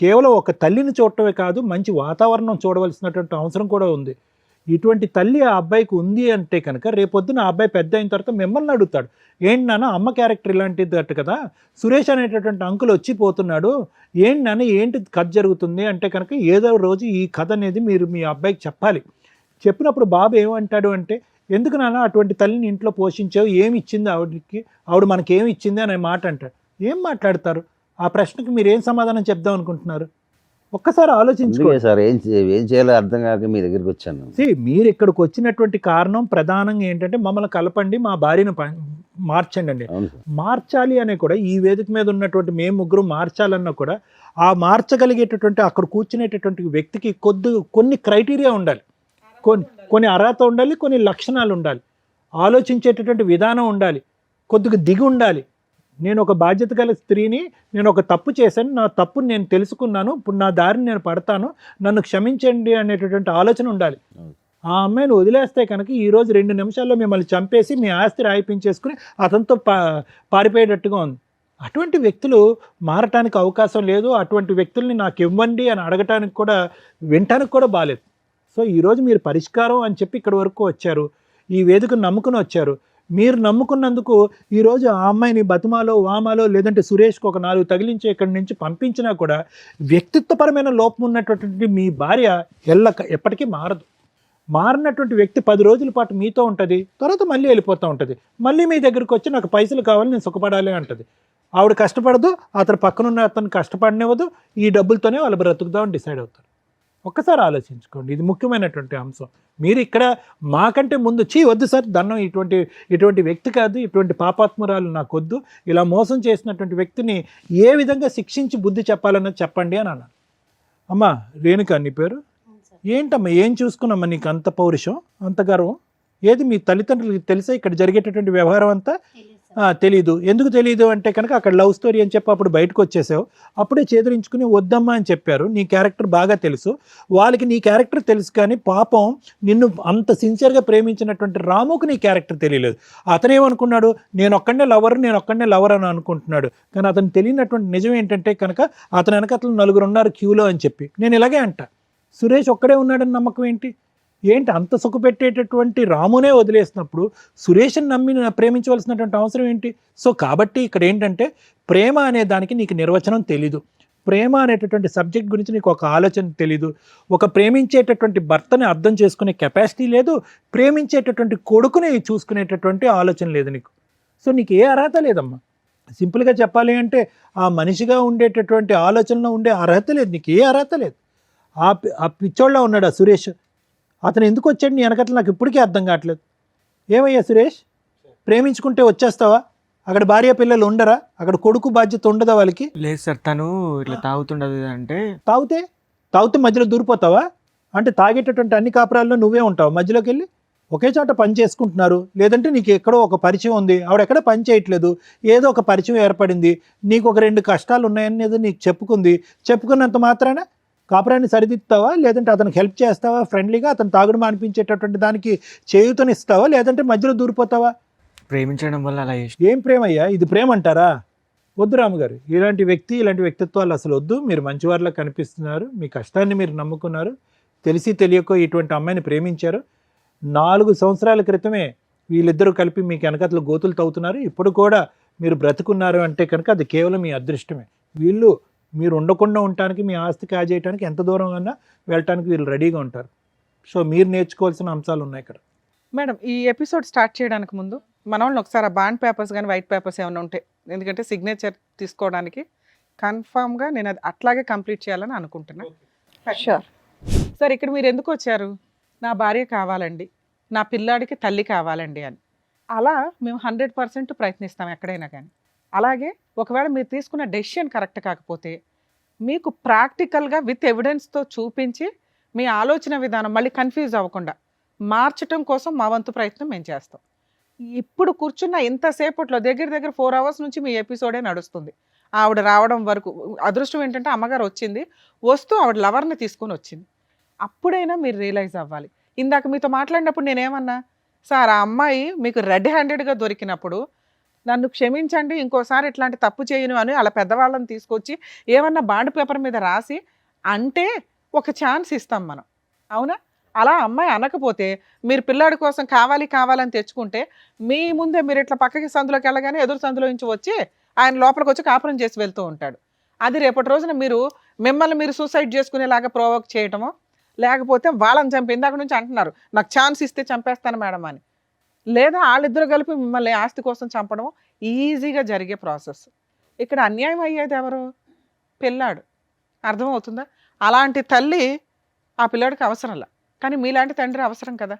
కేవలం ఒక తల్లిని చూడటమే కాదు, మంచి వాతావరణం చూడవలసినటువంటి అవసరం కూడా ఉంది. ఇటువంటి తల్లి ఆ అబ్బాయికి ఉంది అంటే కనుక రేపొద్దున ఆ అబ్బాయి పెద్ద అయిన తర్వాత మిమ్మల్ని అడుగుతాడు, ఏంటి నాన్న అమ్మ క్యారెక్టర్ ఇలాంటిది అట్టు కదా, సురేష్ అనేటటువంటి అంకుల్ వచ్చిపోతున్నాడు, ఏంటి నాన్న ఏంటి కథ జరుగుతుంది అంటే కనుక ఏదో రోజు ఈ కథ అనేది మీరు మీ అబ్బాయికి చెప్పాలి. చెప్పినప్పుడు బాబు ఏమంటాడు అంటే, ఎందుకు నాన్న అటువంటి తల్లిని ఇంట్లో పోషించావు, ఏమి ఇచ్చింది ఆవిడకి, ఆవిడ మనకేమి ఇచ్చింది అనే మాట అంటాడు. ఏం మాట్లాడతారు? ఆ ప్రశ్నకి మీరు ఏం సమాధానం చెప్దాం అనుకుంటున్నారు? ఒక్కసారి ఆలోచించుకోండి అందుకే సార్ ఏం చేయాలో అర్థం కాక మీ దగ్గరికి వచ్చాను. మీరు ఇక్కడికి వచ్చినటువంటి కారణం ప్రధానంగా ఏంటంటే మమ్మల్ని కలపండి, మా భార్యను మార్చండి అండి. అవును సార్. మార్చాలి అనే కూడా ఈ వేదిక మీద ఉన్నటువంటి మేము ముగ్గురు మార్చాలన్నా కూడా ఆ మార్చగలిగేటటువంటి అక్కడ కూర్చునేటటువంటి వ్యక్తికి కొన్ని క్రైటీరియా ఉండాలి, కొన్ని అర్హత ఉండాలి, కొన్ని లక్షణాలు ఉండాలి, ఆలోచించేటటువంటి విధానం ఉండాలి, కొద్దిగా దిగి ఉండాలి. నేను ఒక బాధ్యత గల స్త్రీని, నేను ఒక తప్పు చేశాను, నా తప్పుని నేను తెలుసుకున్నాను, ఇప్పుడు నా దారిని నేను పడతాను, నన్ను క్షమించండి అనేటటువంటి ఆలోచన ఉండాలి. ఆ అమ్మాయిని వదిలేస్తే కనుక ఈరోజు 2 నిమిషాల్లో మిమ్మల్ని చంపేసి మీ ఆస్తి రాయిపించేసుకుని అతనితో పారిపోయేటట్టుగా ఉంది. అటువంటి వ్యక్తులు మారటానికి అవకాశం లేదు. అటువంటి వ్యక్తుల్ని నాకు ఇవ్వండి అని అడగటానికి కూడా వినటానికి కూడా బాలేదు. సో ఈరోజు మీరు పరిష్కారం అని చెప్పి ఇక్కడి వరకు వచ్చారు, ఈ వేదికను నమ్ముకుని వచ్చారు. మీరు నమ్ముకున్నందుకు ఈరోజు ఆ అమ్మాయిని బతుమాలో వామాలో లేదంటే సురేష్కి ఒక 4 తగిలించి ఇక్కడి నుంచి పంపించినా కూడా వ్యక్తిత్వపరమైన లోపం ఉన్నటువంటి మీ భార్య ఎప్పటికీ మారదు. మారినటువంటి వ్యక్తి 10 రోజుల పాటు మీతో ఉంటుంది, తర్వాత మళ్ళీ వెళ్ళిపోతూ ఉంటుంది. మళ్ళీ మీ దగ్గరికి వచ్చి నాకు పైసలు కావాలి, నేను సుఖపడాలి అంటుంది. ఆవిడ కష్టపడదు, అతను పక్కనున్న అతను కష్టపడనివ్వదు, ఈ డబ్బులతోనే వాళ్ళు బ్రతుకుదామని డిసైడ్ అవుతారు. ఒక్కసారి ఆలోచించుకోండి, ఇది ముఖ్యమైనటువంటి అంశం. మీరు ఇక్కడ మాకంటే ముందు వద్దు సార్ దండం, ఇటువంటి వ్యక్తి కాదు, ఇటువంటి పాపాత్మురాలు నాకు వద్దు, ఇలా మోసం చేసినటువంటి వ్యక్తిని ఏ విధంగా శిక్షించి బుద్ధి చెప్పాలన్నది చెప్పండి అని అన్నాను. అమ్మా రేణుక నీ పేరు ఏంటమ్మా, ఏం చూసుకున్నామ్మా నీకు అంత పౌరుషం, అంత గర్వం? ఏది మీ తల్లిదండ్రులకి తెలుసా ఇక్కడ జరిగేటటువంటి వ్యవహారం అంతా? తెలీదు. ఎందుకు తెలీదు అంటే కనుక అక్కడ లవ్ స్టోరీ అని చెప్పి అప్పుడు బయటకు వచ్చేసావు, అప్పుడే చేదరించుకుని వద్దమ్మా అని చెప్పారు. నీ క్యారెక్టర్ బాగా తెలుసు, వాళ్ళకి నీ క్యారెక్టర్ తెలుసు, కానీ పాపం నిన్ను అంత సిన్సియర్గా ప్రేమించినటువంటి రాముకు నీ క్యారెక్టర్ తెలియలేదు. అతనేమనుకున్నాడు, నేను ఒక్కడే లవర్ అని అనుకుంటున్నాడు. కానీ అతను తెలియనటువంటి నిజం ఏంటంటే కనుక అతని వెనకతలు 4 ఉన్నారు క్యూలో అని చెప్పి. నేను ఇలాగే అంట, సురేష్ ఒక్కడే ఉన్నాడని నమ్మకం ఏంటి అంత సుఖపెట్టేటటువంటి రామునే వదిలేసినప్పుడు సురేష్ని నమ్మి ప్రేమించవలసినటువంటి అవసరం ఏంటి? సో కాబట్టి ఇక్కడ ఏంటంటే ప్రేమ అనే దానికి నీకు నిర్వచనం తెలీదు, ప్రేమ అనేటటువంటి సబ్జెక్ట్ గురించి నీకు ఒక ఆలోచన తెలీదు, ఒక ప్రేమించేటటువంటి భర్తని అర్థం చేసుకునే కెపాసిటీ లేదు, ప్రేమించేటటువంటి కొడుకుని చూసుకునేటటువంటి ఆలోచన లేదు నీకు. సో నీకు ఏ అర్హత లేదమ్మా. సింపుల్గా చెప్పాలి అంటే ఆ మనిషిగా ఉండేటటువంటి ఆలోచనలో ఉండే అర్హత లేదు, నీకు ఏ అర్హత లేదు. ఆ పిచ్చోళ్ళ ఉన్నాడు ఆ సురేష్, అతను ఎందుకు వచ్చాడు నీ వెనకట్ల నాకు ఇప్పటికీ అర్థం కావట్లేదు. ఏమయ్యా సురేష్, ప్రేమించుకుంటే వచ్చేస్తావా? అక్కడ భార్య పిల్లలు ఉండరా? అక్కడ కొడుకు బాధ్యత ఉండదా వాళ్ళకి? లేదు సార్, తను ఇట్లా తాగుతుండదు అంటే. తాగితే మధ్యలో దూరిపోతావా? అంటే తాగేటటువంటి అన్ని కాపురాల్లో నువ్వే ఉంటావు మధ్యలోకి వెళ్ళి? ఒకే చోట పని చేసుకుంటున్నారు, లేదంటే నీకు ఎక్కడో ఒక పరిచయం ఉంది, ఆవిడ ఎక్కడ పని చేయట్లేదు, ఏదో ఒక పరిచయం ఏర్పడింది, నీకు ఒక 2 కష్టాలు ఉన్నాయనేది నీకు చెప్పుకున్నంత మాత్రాన కాపురాన్ని సరిదిద్దుతావా? లేదంటే అతనికి హెల్ప్ చేస్తావా? ఫ్రెండ్లీగా అతను తాగుడు మానిపించేటటువంటి దానికి చేయూతనిస్తావా? లేదంటే మధ్యలో దూరిపోతావా? ప్రేమించడం వల్ల అలా చేసి. ఏం ప్రేమయ్యా ఇది? ప్రేమ అంటారా? వద్దు రాముగారు, ఇలాంటి వ్యక్తిత్వాలు అసలు వద్దు. మీరు మంచివారిలా కనిపిస్తున్నారు, మీ కష్టాన్ని మీరు నమ్ముకున్నారు, తెలిసి తెలియకో ఇటువంటి అమ్మాయిని ప్రేమించారు. 4 సంవత్సరాల క్రితమే వీళ్ళిద్దరూ కలిపి మీకు వెనకతలు గోతులు తవ్వుతున్నారు, ఇప్పుడు కూడా మీరు బ్రతుకున్నారు అంటే కనుక అది కేవలం మీ అదృష్టమే. మీరు ఉండకుండా ఉండటానికి, మీ ఆస్తి కాజేయడానికి ఎంత దూరం అన్నా వెళ్ళటానికి వీళ్ళు రెడీగా ఉంటారు. సో మీరు నేర్చుకోవాల్సిన అంశాలు ఉన్నాయి ఇక్కడ. మేడం, ఈ ఎపిసోడ్ స్టార్ట్ చేయడానికి ముందు మన వాళ్ళని ఒకసారి ఆ బాండ్ పేపర్స్ కానీ వైట్ పేపర్స్ ఏమైనా ఉంటాయి, ఎందుకంటే సిగ్నేచర్ తీసుకోవడానికి కన్ఫామ్గా నేను అది అట్లాగే కంప్లీట్ చేయాలని అనుకుంటున్నా. షూర్. సార్, ఇక్కడ మీరు ఎందుకు వచ్చారు? నా భార్య కావాలండి, నా పిల్లాడికి తల్లి కావాలండి అని. అలా మేము 100% ప్రయత్నిస్తాం ఎక్కడైనా కానీ. అలాగే ఒకవేళ మీరు తీసుకున్న డెసిషన్ కరెక్ట్ కాకపోతే మీకు ప్రాక్టికల్గా విత్ ఎవిడెన్స్తో చూపించి మీ ఆలోచన విధానం మళ్ళీ కన్ఫ్యూజ్ అవ్వకుండా మార్చటం కోసం మా వంతు ప్రయత్నం మేము చేస్తాం. ఇప్పుడు కూర్చున్న ఇంతసేపట్లో దగ్గర దగ్గర 4 అవర్స్ నుంచి మీ ఎపిసోడే నడుస్తుంది. ఆవిడ రావడం వరకు అదృష్టం ఏంటంటే అమ్మగారు వచ్చింది. వస్తూ ఆవిడ లవర్‌ని తీసుకొని వచ్చింది. అప్పుడైనా మీరు రియలైజ్ అవ్వాలి. ఇందాక మీతో మాట్లాడినప్పుడు నేనేమన్నా? సార్ ఆ అమ్మాయి మీకు రెడ్ హ్యాండెడ్‌గా దొరికినప్పుడు నన్ను క్షమించండి ఇంకోసారి ఇట్లాంటి తప్పు చేయను అని అలా పెద్దవాళ్ళని తీసుకొచ్చి ఏమన్నా బాండ్ పేపర్ మీద రాసి అంటే ఒక ఛాన్స్ ఇస్తాం మనం. అవునా? అలా అమ్మాయి అనకపోతే మీరు పిల్లాడి కోసం కావాలి కావాలని తెచ్చుకుంటే మీ ముందే మీరు ఇట్లా పక్కకి సందులోకి వెళ్ళగానే ఎదురు సందులో నుంచి వచ్చి ఆయన లోపలికి వచ్చి కాపురం చేసి వెళ్తూ ఉంటాడు. అది రేపటి రోజున మిమ్మల్ని మీరు సూసైడ్ చేసుకునేలాగా ప్రొవోక్ చేయటమో లేకపోతే వాళ్ళని చంపి ఇందాక నుంచి అంటున్నారు నాకు ఛాన్స్ ఇస్తే చంపేస్తాను మేడం అని, లేదా వాళ్ళిద్దరు కలిపి మిమ్మల్ని ఆస్తి కోసం చంపడం ఈజీగా జరిగే ప్రాసెస్. ఇక్కడ అన్యాయం అయ్యేది ఎవరు? పిల్లాడు. అర్థమవుతుందా? అలాంటి తల్లి ఆ పిల్లాడికి అవసరంలా, కానీ మీలాంటి తండ్రి అవసరం కదా.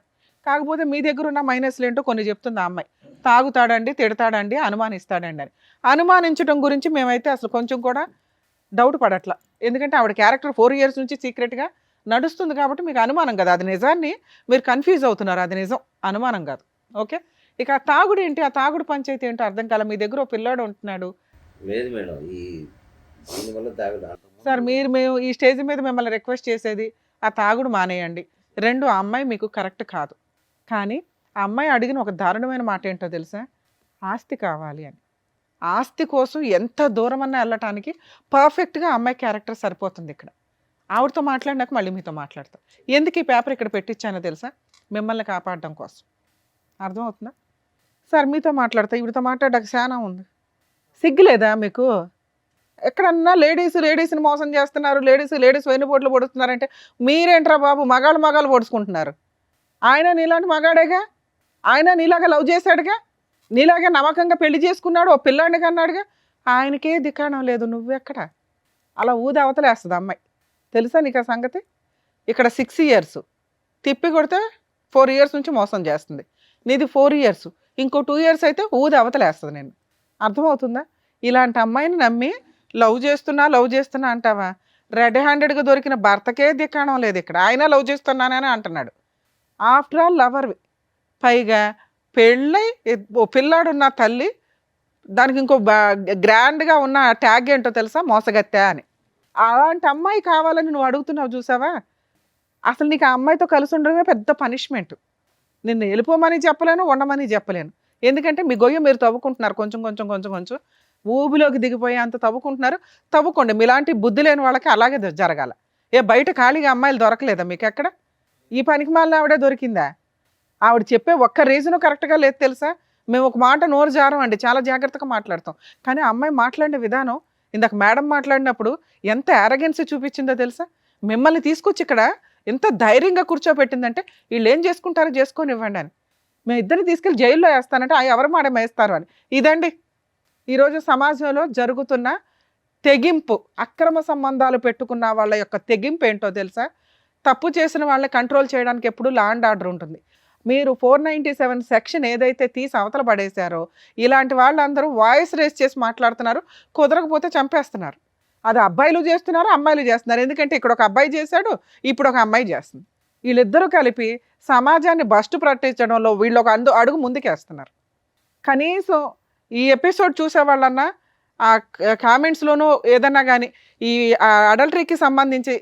కాకపోతే మీ దగ్గర ఉన్న మైనస్లు ఏంటో కొన్ని చెప్తుంది ఆ అమ్మాయి. తాగుతాడండి, తిడతాడండి, అనుమానిస్తాడండి అని. అనుమానించడం గురించి మేమైతే అసలు కొంచెం కూడా డౌట్ పడట్లా. ఎందుకంటే ఆవిడ క్యారెక్టర్ 4 ఇయర్స్ నుంచి సీక్రెట్గా నడుస్తుంది కాబట్టి మీకు అనుమానం కదా. అది నిజాన్ని మీరు కన్ఫ్యూజ్ అవుతున్నారు, అది నిజం, అనుమానం కాదు. ఓకే, ఇక ఆ తాగుడు ఏంటి? ఆ తాగుడు పంచాయతీ ఏంటో అర్థం కాల. మీ దగ్గర ఓ పిల్లాడు ఉంటున్నాడు. లేదు మేడం, ఈ దీనివల్ల తాగుడు సార్ మేము ఈ స్టేజ్ మీద మిమ్మల్ని రిక్వెస్ట్ చేసేది ఆ తాగుడు మానేయండి. 2 ఆ అమ్మాయి మీకు కరెక్ట్ కాదు. కానీ ఆ అమ్మాయి అడిగిన ఒక దారుణమైన మాట ఏంటో తెలుసా? ఆస్తి కావాలి అని. ఆస్తి కోసం ఎంత దూరమన్నా వెళ్ళటానికి పర్ఫెక్ట్గా అమ్మాయి క్యారెక్టర్ సరిపోతుంది. ఇక్కడ ఆవిడతో మాట్లాడినాక మళ్ళీ మీతో మాట్లాడతా. ఎందుకు ఈ పేపర్ ఇక్కడ పెట్టించానో తెలుసా? మిమ్మల్ని కాపాడడం కోసం. అర్థమవుతుందా? సార్ మీతో మాట్లాడతా, ఈవిడతో మాట్లాడడానికి చాలా ఉంది. సిగ్గులేదా మీకు? ఎక్కడన్నా లేడీస్ని మోసం చేస్తున్నారు, లేడీస్ వెన్నుపోట్లు పొడుస్తున్నారంటే మీరేంట్రా బాబు మగాళ్ళు పొడుచుకుంటున్నారు? ఆయన నీలాంటి మగాడేగా, ఆయన నీలాగా లవ్ చేశాడుగా, నీలాగా నమ్మకంగా పెళ్లి చేసుకున్నాడు, ఓ పిల్లాడిని కన్నాడుగా. ఆయనకే దిక్కాణం లేదు, నువ్వెక్కడ? అలా ఊది అవతలేస్తుంది అమ్మాయి. తెలుసా నీకు ఆ సంగతి? ఇక్కడ 6 ఇయర్స్ తిప్పి కొడితే 4 ఇయర్స్ నుంచి మోసం చేస్తుంది. నీది 4 ఇయర్స్, ఇంకో 2 ఇయర్స్ అయితే ఊది అవతలేస్తుంది నేను. అర్థమవుతుందా? ఇలాంటి అమ్మాయిని నమ్మి లవ్ చేస్తున్నా అంటావా? రెడ్ హ్యాండెడ్గా దొరికిన భర్తకే దిక్కాణం లేదు ఇక్కడ. ఆయన లవ్ చేస్తున్నానని అంటున్నాడు. ఆఫ్టర్ ఆల్ లవర్వి, పైగా పెళ్ళై ఓ పిల్లాడున్న తల్లి, దానికి ఇంకో గ్రాండ్గా ఉన్న ట్యాగ్ ఏంటో తెలుసా? మోసగత్తె అని. అలాంటి అమ్మాయి కావాలని నువ్వు అడుగుతున్నావు చూసావా? అసలు నీకు ఆ అమ్మాయితో కలిసి ఉండడమే పెద్ద పనిష్మెంట్. నిన్ను వెళ్ళిపోమని చెప్పలేను, ఉండమని చెప్పలేను. ఎందుకంటే మీ గొయ్య మీరు తవ్వుకుంటున్నారు, కొంచెం ఊబిలోకి దిగిపోయి అంత తవ్వుకోండి. మీలాంటి బుద్ధి లేని వాళ్ళకి అలాగే జరగాల. బయట ఖాళీగా అమ్మాయిలు దొరకలేదా మీకు ఎక్కడ? ఈ పనికి మాలిన ఆవిడే దొరికిందా? ఆవిడ చెప్పే ఒక్క రీజను కరెక్ట్గా లేదు తెలుసా? మేము ఒక మాట నోరు జారం అండి, చాలా జాగ్రత్తగా మాట్లాడతాం. కానీ అమ్మాయి మాట్లాడిన విధానం, ఇందాక మేడం మాట్లాడినప్పుడు ఎంత యారగెన్సీ చూపించిందో తెలుసా? మిమ్మల్ని తీసుకొచ్చి ఇక్కడ ఎంత ధైర్యంగా కూర్చోబెట్టిందంటే వీళ్ళు ఏం చేసుకుంటారో చేసుకొని ఇవ్వండి అని. మేము ఇద్దరిని తీసుకెళ్ళి జైల్లో వేస్తానంటే ఎవరు మాట వేస్తారు అని. ఇదండి ఈరోజు సమాజంలో జరుగుతున్న తెగింపు. అక్రమ సంబంధాలు పెట్టుకున్న వాళ్ళ యొక్క తెగింపు ఏంటో తెలుసా? తప్పు చేసిన వాళ్ళని కంట్రోల్ చేయడానికి ఎప్పుడు లా అండ్ ఆర్డర్ ఉంటుంది. మీరు 497 సెక్షన్ ఏదైతే తీసి అవతల పడేశారో, ఇలాంటి వాళ్ళందరూ వాయిస్ రేస్ చేసి మాట్లాడుతున్నారు, కుదరకపోతే చంపేస్తున్నారు. అది అబ్బాయిలు చేస్తున్నారు, అమ్మాయిలు చేస్తున్నారు. ఎందుకంటే ఇక్కడ ఒక అబ్బాయి చేశాడు, ఇప్పుడు ఒక అమ్మాయి చేస్తుంది. వీళ్ళిద్దరూ కలిపి సమాజాన్ని బస్టు పట్టించడంలో వీళ్ళు ఒక అడుగు ముందుకేస్తున్నారు. కనీసం ఈ ఎపిసోడ్ చూసే వాళ్ళన్నా ఆ కామెంట్స్లోనూ ఏదన్నా కానీ ఈ అడల్టరీకి సంబంధించి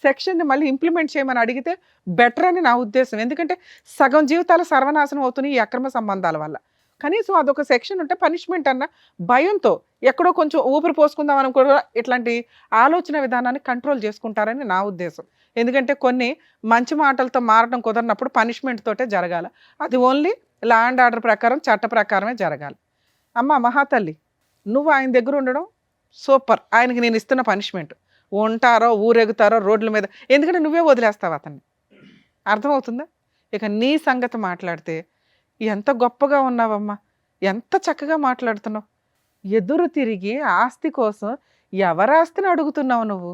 సెక్షన్ని మళ్ళీ ఇంప్లిమెంట్ చేయమని అడిగితే బెటర్ అని నా ఉద్దేశం. ఎందుకంటే సగం జీవితాలు సర్వనాశనం అవుతున్నాయి ఈ అక్రమ సంబంధాల వల్ల. కనీసం అదొక సెక్షన్ ఉంటే పనిష్మెంట్ అన్న భయంతో ఎక్కడో కొంచెం ఊపిరి పోసుకుందాం అని కూడా ఇట్లాంటి ఆలోచన విధానాన్ని కంట్రోల్ చేసుకుంటారని నా ఉద్దేశం. ఎందుకంటే కొన్ని మంచి మాటలతో మారడం కుదరినప్పుడు పనిష్మెంట్ తోటే జరగాలి. అది ఓన్లీ లా అండ్ ఆర్డర్ ప్రకారం, చట్ట ప్రకారమే జరగాలి. అమ్మ మహాతల్లి, నువ్వు ఆయన దగ్గర ఉండడం సూపర్. ఆయనకి నేను ఇస్తున్న పనిష్మెంట్. ఉంటారో ఊరెగుతారో రోడ్ల మీద, ఎందుకంటే నువ్వే వదిలేస్తావు అతన్ని. అర్థమవుతుందా? ఇక నీ సంగతి మాట్లాడితే ఎంత గొప్పగా ఉన్నావమ్మా, ఎంత చక్కగా మాట్లాడుతున్నావు. ఎదురు తిరిగి ఆస్తి కోసం ఎవరి ఆస్తిని అడుగుతున్నావు నువ్వు?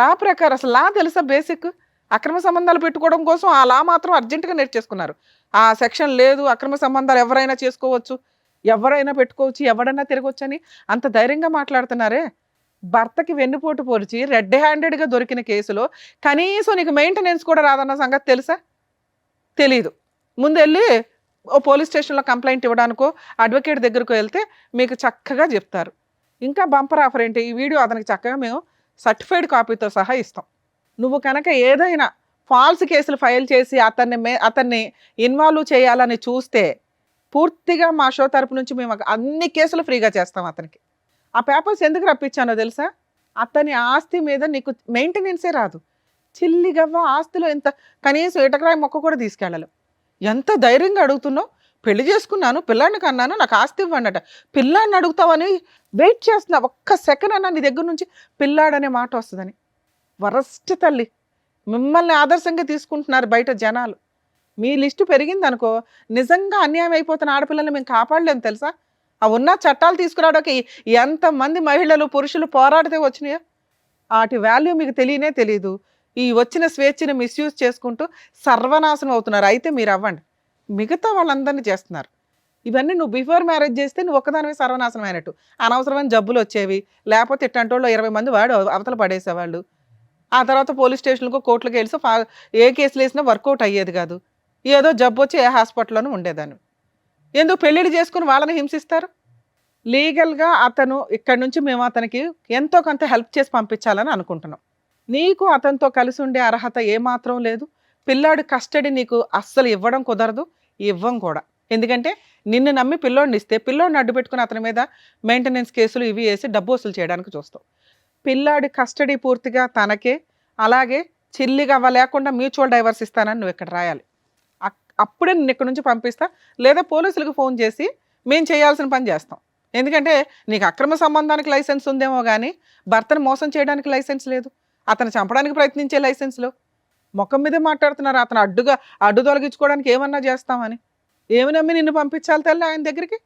లా ప్రకారం అసలు లా తెలుసా? బేసిక్ అక్రమ సంబంధాలు పెట్టుకోవడం కోసం ఆ లా మాత్రం అర్జెంటుగా నేర్చేసుకున్నారు. ఆ సెక్షన్ లేదు, అక్రమ సంబంధాలు ఎవరైనా చేసుకోవచ్చు, ఎవరైనా పెట్టుకోవచ్చు, ఎవరైనా తిరగవచ్చు అని అంత ధైర్యంగా మాట్లాడుతున్నారే. భర్తకి వెన్నుపోటు పొడిచి రెడ్ హ్యాండెడ్గా దొరికిన కేసులో కనీసం నీకు మెయింటెనెన్స్ కూడా రాదన్న సంగతి తెలుసా? తెలీదు. ముందు వెళ్ళి ఓ పోలీస్ స్టేషన్లో కంప్లైంట్ ఇవ్వడానికో అడ్వకేట్ దగ్గరకు వెళ్తే మీకు చక్కగా చెప్తారు. ఇంకా బంపర్ ఆఫర్ ఏంటి, ఈ వీడియో అతనికి చక్కగా మేము సర్టిఫైడ్ కాపీతో సహా ఇస్తాం. నువ్వు కనుక ఏదైనా ఫాల్స్ కేసులు ఫైల్ చేసి అతన్ని ఇన్వాల్వ్ చేయాలని చూస్తే పూర్తిగా మా షో తరపు నుంచి మేము అన్ని కేసులు ఫ్రీగా చేస్తాం అతనికి. ఆ పేపర్స్ ఎందుకు రప్పించానో తెలుసా? అతని ఆస్తి మీద నీకు మెయింటెనెన్సే రాదు. చిల్లిగవ్వ ఆస్తిలో ఎంత కనీసం ఇటకరాయి మొక్క కూడా తీసుకెళ్ళలేవు. ఎంత ధైర్యంగా అడుగుతున్నావు, పెళ్లి చేసుకున్నాను, పిల్లాడిని కన్నాను, నాకు ఆస్తి ఇవ్వండి అట. పిల్లాడిని అడుగుతావని వెయిట్ చేస్తున్నా, ఒక్క సెకండ్ అన్నా నీ దగ్గర నుంచి పిల్లాడనే మాట వస్తుందని. వరస్ట్ తల్లి, మిమ్మల్ని ఆదర్శంగా తీసుకుంటున్నారు బయట జనాలు. మీ లిస్టు పెరిగింది అనుకో, నిజంగా అన్యాయం అయిపోతున్న ఆడపిల్లల్ని మేము కాపాడలేము తెలుసా. ఆ ఉన్న చట్టాలు తీసుకురావడానికి ఎంతమంది మహిళలు పురుషులు పోరాడితే వచ్చినాయో, వాటి వాల్యూ మీకు తెలియనే తెలియదు. ఈ వచ్చిన స్వేచ్ఛని మిస్యూజ్ చేసుకుంటూ సర్వనాశనం అవుతున్నారు. అయితే మీరు అవ్వండి, మిగతా వాళ్ళందరినీ చేస్తున్నారు. ఇవన్నీ నువ్వు బిఫోర్ మ్యారేజ్ చేస్తే నువ్వు ఒక్కదానివే సర్వనాశనం అయినట్టు. అనవసరమైన జబ్బులు వచ్చేవి, లేకపోతే ఇట్టంటి వాళ్ళు 20 మంది వాడు అవతల పడేసేవాళ్ళు. ఆ తర్వాత పోలీస్ స్టేషన్లకు కోర్టులకు వెళ్ళి ఏ కేసులు వేసినా వర్కౌట్ అయ్యేది కాదు. ఏదో జబ్బు వచ్చి ఏ హాస్పిటల్లోనూ ఉండేదాన్ని. ఎందుకు పెళ్ళిళ్ళు చేసుకుని వాళ్ళని హింసిస్తారు? లీగల్గా అతను ఇక్కడి నుంచి మేము అతనికి ఎంతో కొంత హెల్ప్ చేసి పంపించాలని అనుకుంటున్నాం. నీకు అతనితో కలిసి ఉండే అర్హత ఏమాత్రం లేదు. పిల్లాడు కస్టడీ నీకు అస్సలు ఇవ్వడం కుదరదు, ఇవ్వం కూడా. ఎందుకంటే నిన్ను నమ్మి పిల్లోడిని ఇస్తే పిల్లోడిని అడ్డు పెట్టుకుని అతని మీద మెయింటెనెన్స్ కేసులు ఇవి వేసి డబ్బు వసూలు చేయడానికి చూస్తావు. పిల్లాడి కస్టడీ పూర్తిగా తనకే, అలాగే చిల్లిగా లేకుండా మ్యూచువల్ డైవర్స్ ఇస్తానని నువ్వు ఇక్కడ రాయాలి. అప్పుడే నేను ఇక్కడ నుంచి పంపిస్తా, లేదా పోలీసులకు ఫోన్ చేసి మేము చేయాల్సిన పని చేస్తాం. ఎందుకంటే నీకు అక్రమ సంబంధానికి లైసెన్స్ ఉందేమో కానీ భర్తను మోసం చేయడానికి లైసెన్స్ లేదు, అతను చంపడానికి ప్రయత్నించే లైసెన్స్లో. ముఖం మీదే మాట్లాడుతున్నారు. అతను అడ్డు తొలగించుకోవడానికి ఏమన్నా చేస్తామని. ఏమి నమ్మి నిన్ను పంపించాలి తల్లి ఆయన దగ్గరికి?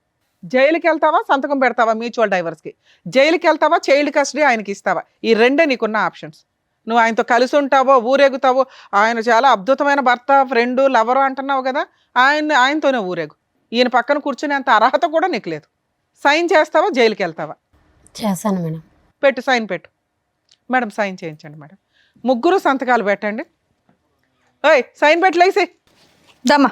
జైలుకి వెళ్తావా, సంతకం పెడతావా మ్యూచువల్ డైవర్స్కి? జైలుకి వెళ్తావా, చైల్డ్ కస్టడీ ఆయనకి ఇస్తావా? ఈ రెండే నీకున్న ఆప్షన్స్. నువ్వు ఆయనతో కలిసి ఉంటావో, ఊరేగుతావో, ఆయన చాలా అద్భుతమైన భర్త, ఫ్రెండు, లవరు అంటున్నావు కదా, ఆయనతోనే ఊరేగు. ఈయన పక్కన కూర్చునే అంత అర్హత కూడా నీకు లేదు. సైన్ చేస్తావా, జైలుకి వెళ్తావా? చేశాను మేడం. పెట్టు, సైన్ పెట్టు మేడం. సైన్ చేయించండి మేడం. ముగ్గురు సంతకాలు పెట్టండి. ఓయ్ సైన్ పెట్టలేసి దమ్మా.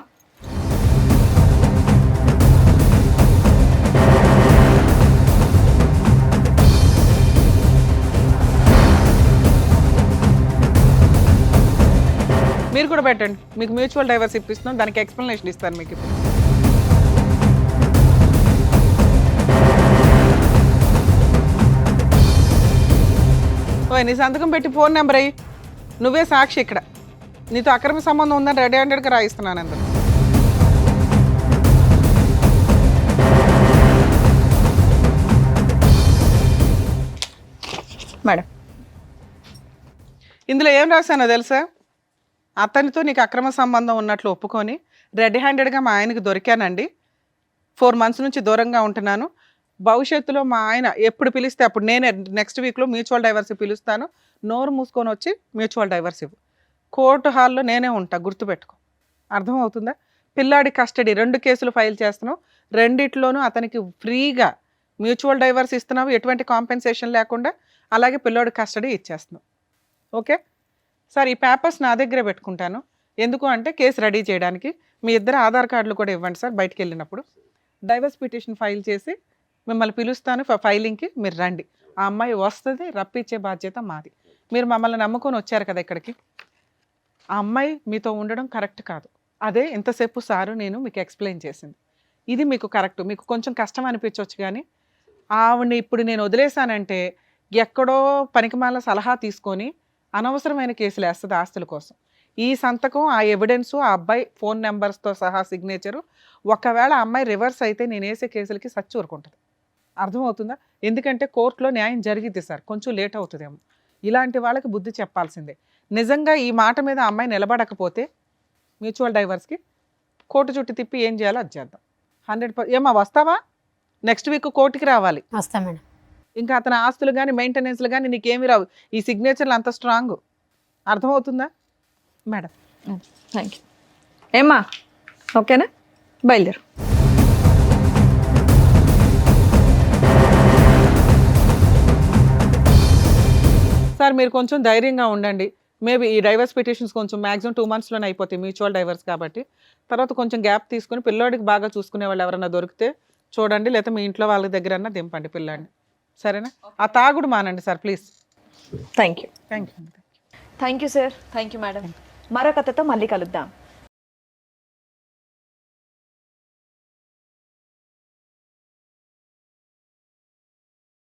మీరు కూడా పెట్టండి. మీకు మ్యూచువల్ డైవర్స్ ఇప్పిస్తున్నాం, దానికి ఎక్స్ప్లెనేషన్ ఇస్తాను మీకు ఇప్పుడు. ఓయ్ నీ సంతకం పెట్టి ఫోన్ నెంబర్ అయ్యి, నువ్వే సాక్షి. ఇక్కడ నీతో అక్రమ సంబంధం ఉందని రెడీ హ్యాండెడ్గా రాయిస్తున్నాను అందరూ. మేడం ఇందులో ఏం రాశానో తెలుసా? అతనితో నీకు అక్రమ సంబంధం ఉన్నట్లు ఒప్పుకొని రెడ్ హ్యాండెడ్గా మా ఆయనకి దొరికానండి, 4 months నుంచి దూరంగా ఉంటున్నాను, భవిష్యత్తులో మా ఆయన ఎప్పుడు పిలిస్తే అప్పుడు నేనే నెక్స్ట్ వీక్లో మ్యూచువల్ డైవర్స్ పిలుస్తాను, నోరు మూసుకొని వచ్చి మ్యూచువల్ డైవర్స్ ఇవ్వు, కోర్టు హాల్లో నేనే ఉంటా, గుర్తుపెట్టుకో. అర్థమవుతుందా? పిల్లాడి కస్టడీ 2 కేసులు ఫైల్ చేస్తున్నావు, రెండిట్లోనూ అతనికి ఫ్రీగా మ్యూచువల్ డైవర్స్ ఇస్తున్నావు, ఎటువంటి కాంపెన్సేషన్ లేకుండా, అలాగే పిల్లాడి కస్టడీ ఇచ్చేస్తున్నావు. ఓకే సార్, ఈ పేపర్స్ నా దగ్గరే పెట్టుకుంటాను. ఎందుకు అంటే కేసు రెడీ చేయడానికి. మీ ఇద్దరు ఆధార్ కార్డులు కూడా ఇవ్వండి సార్. బయటికి వెళ్ళినప్పుడు డైవర్స్ పిటిషన్ ఫైల్ చేసి మిమ్మల్ని పిలుస్తాను ఫైలింగ్కి, మీరు రండి. ఆ అమ్మాయి వస్తుంది, రప్పించే బాధ్యత మాది. మీరు మమ్మల్ని నమ్ముకొని వచ్చారు కదా ఇక్కడికి. ఆ అమ్మాయి మీతో ఉండడం కరెక్ట్ కాదు. అదే ఇంతసేపు సారు నేను మీకు ఎక్స్ప్లెయిన్ చేసింది. ఇది మీకు కరెక్ట్. మీకు కొంచెం కష్టం అనిపించవచ్చు, కానీ ఆవిడని ఇప్పుడు నేను వదిలేశానంటే ఎక్కడో పనికిమాల సలహా తీసుకొని అనవసరమైన కేసులు వేస్తుంది ఆస్తుల కోసం. ఈ సంతకం, ఆ ఎవిడెన్సు, ఆ అబ్బాయి ఫోన్ నెంబర్స్తో సహా సిగ్నేచరు, ఒకవేళ ఆ అమ్మాయి రివర్స్ అయితే నేను వేసే కేసులకి సచ్చి ఊరుకుంటుంది. అర్థమవుతుందా? ఎందుకంటే కోర్టులో న్యాయం జరిగిద్ది సార్, కొంచెం లేట్ అవుతుందేమో. ఇలాంటి వాళ్ళకి బుద్ధి చెప్పాల్సిందే. నిజంగా ఈ మాట మీద ఆ అమ్మాయి నిలబడకపోతే మ్యూచువల్ డైవర్స్కి కోర్టు చుట్టూ తిప్పి ఏం చేయాలో అది చేద్దాం. 100%. ఏమా వస్తావా? నెక్స్ట్ వీక్ కోర్టుకి రావాలి. వస్తా మేడం. ఇంకా అతని ఆస్తులు కానీ మెయింటెనెన్స్లు కానీ నీకేమి రావు. ఈ సిగ్నేచర్లు అంత స్ట్రాంగ్. అర్థమవుతుందా మేడం? Thank you. ఏమ్మా ఓకేనా? బయలుదేరు. సార్ మీరు కొంచెం ధైర్యంగా ఉండండి. మేబీ ఈ డైవర్స్ పిటిషన్స్ కొంచెం మాక్సిమం 2 monthsలోనే అయిపోతాయి, మ్యూచువల్ డైవర్స్ కాబట్టి. తర్వాత కొంచెం గ్యాప్ తీసుకుని పిల్లోడికి బాగా చూసుకునే వాళ్ళు ఎవరైనా దొరికితే చూడండి, లేకపోతే మీ ఇంట్లో వాళ్ళ దగ్గర దింపండి పిల్లాడిని, సరేనా? ఆ తాగుడు మానండి sir please. Thank you thank you. Thank you sir. Thank you madam. మరో కథతో మళ్ళీ కలుద్దాం.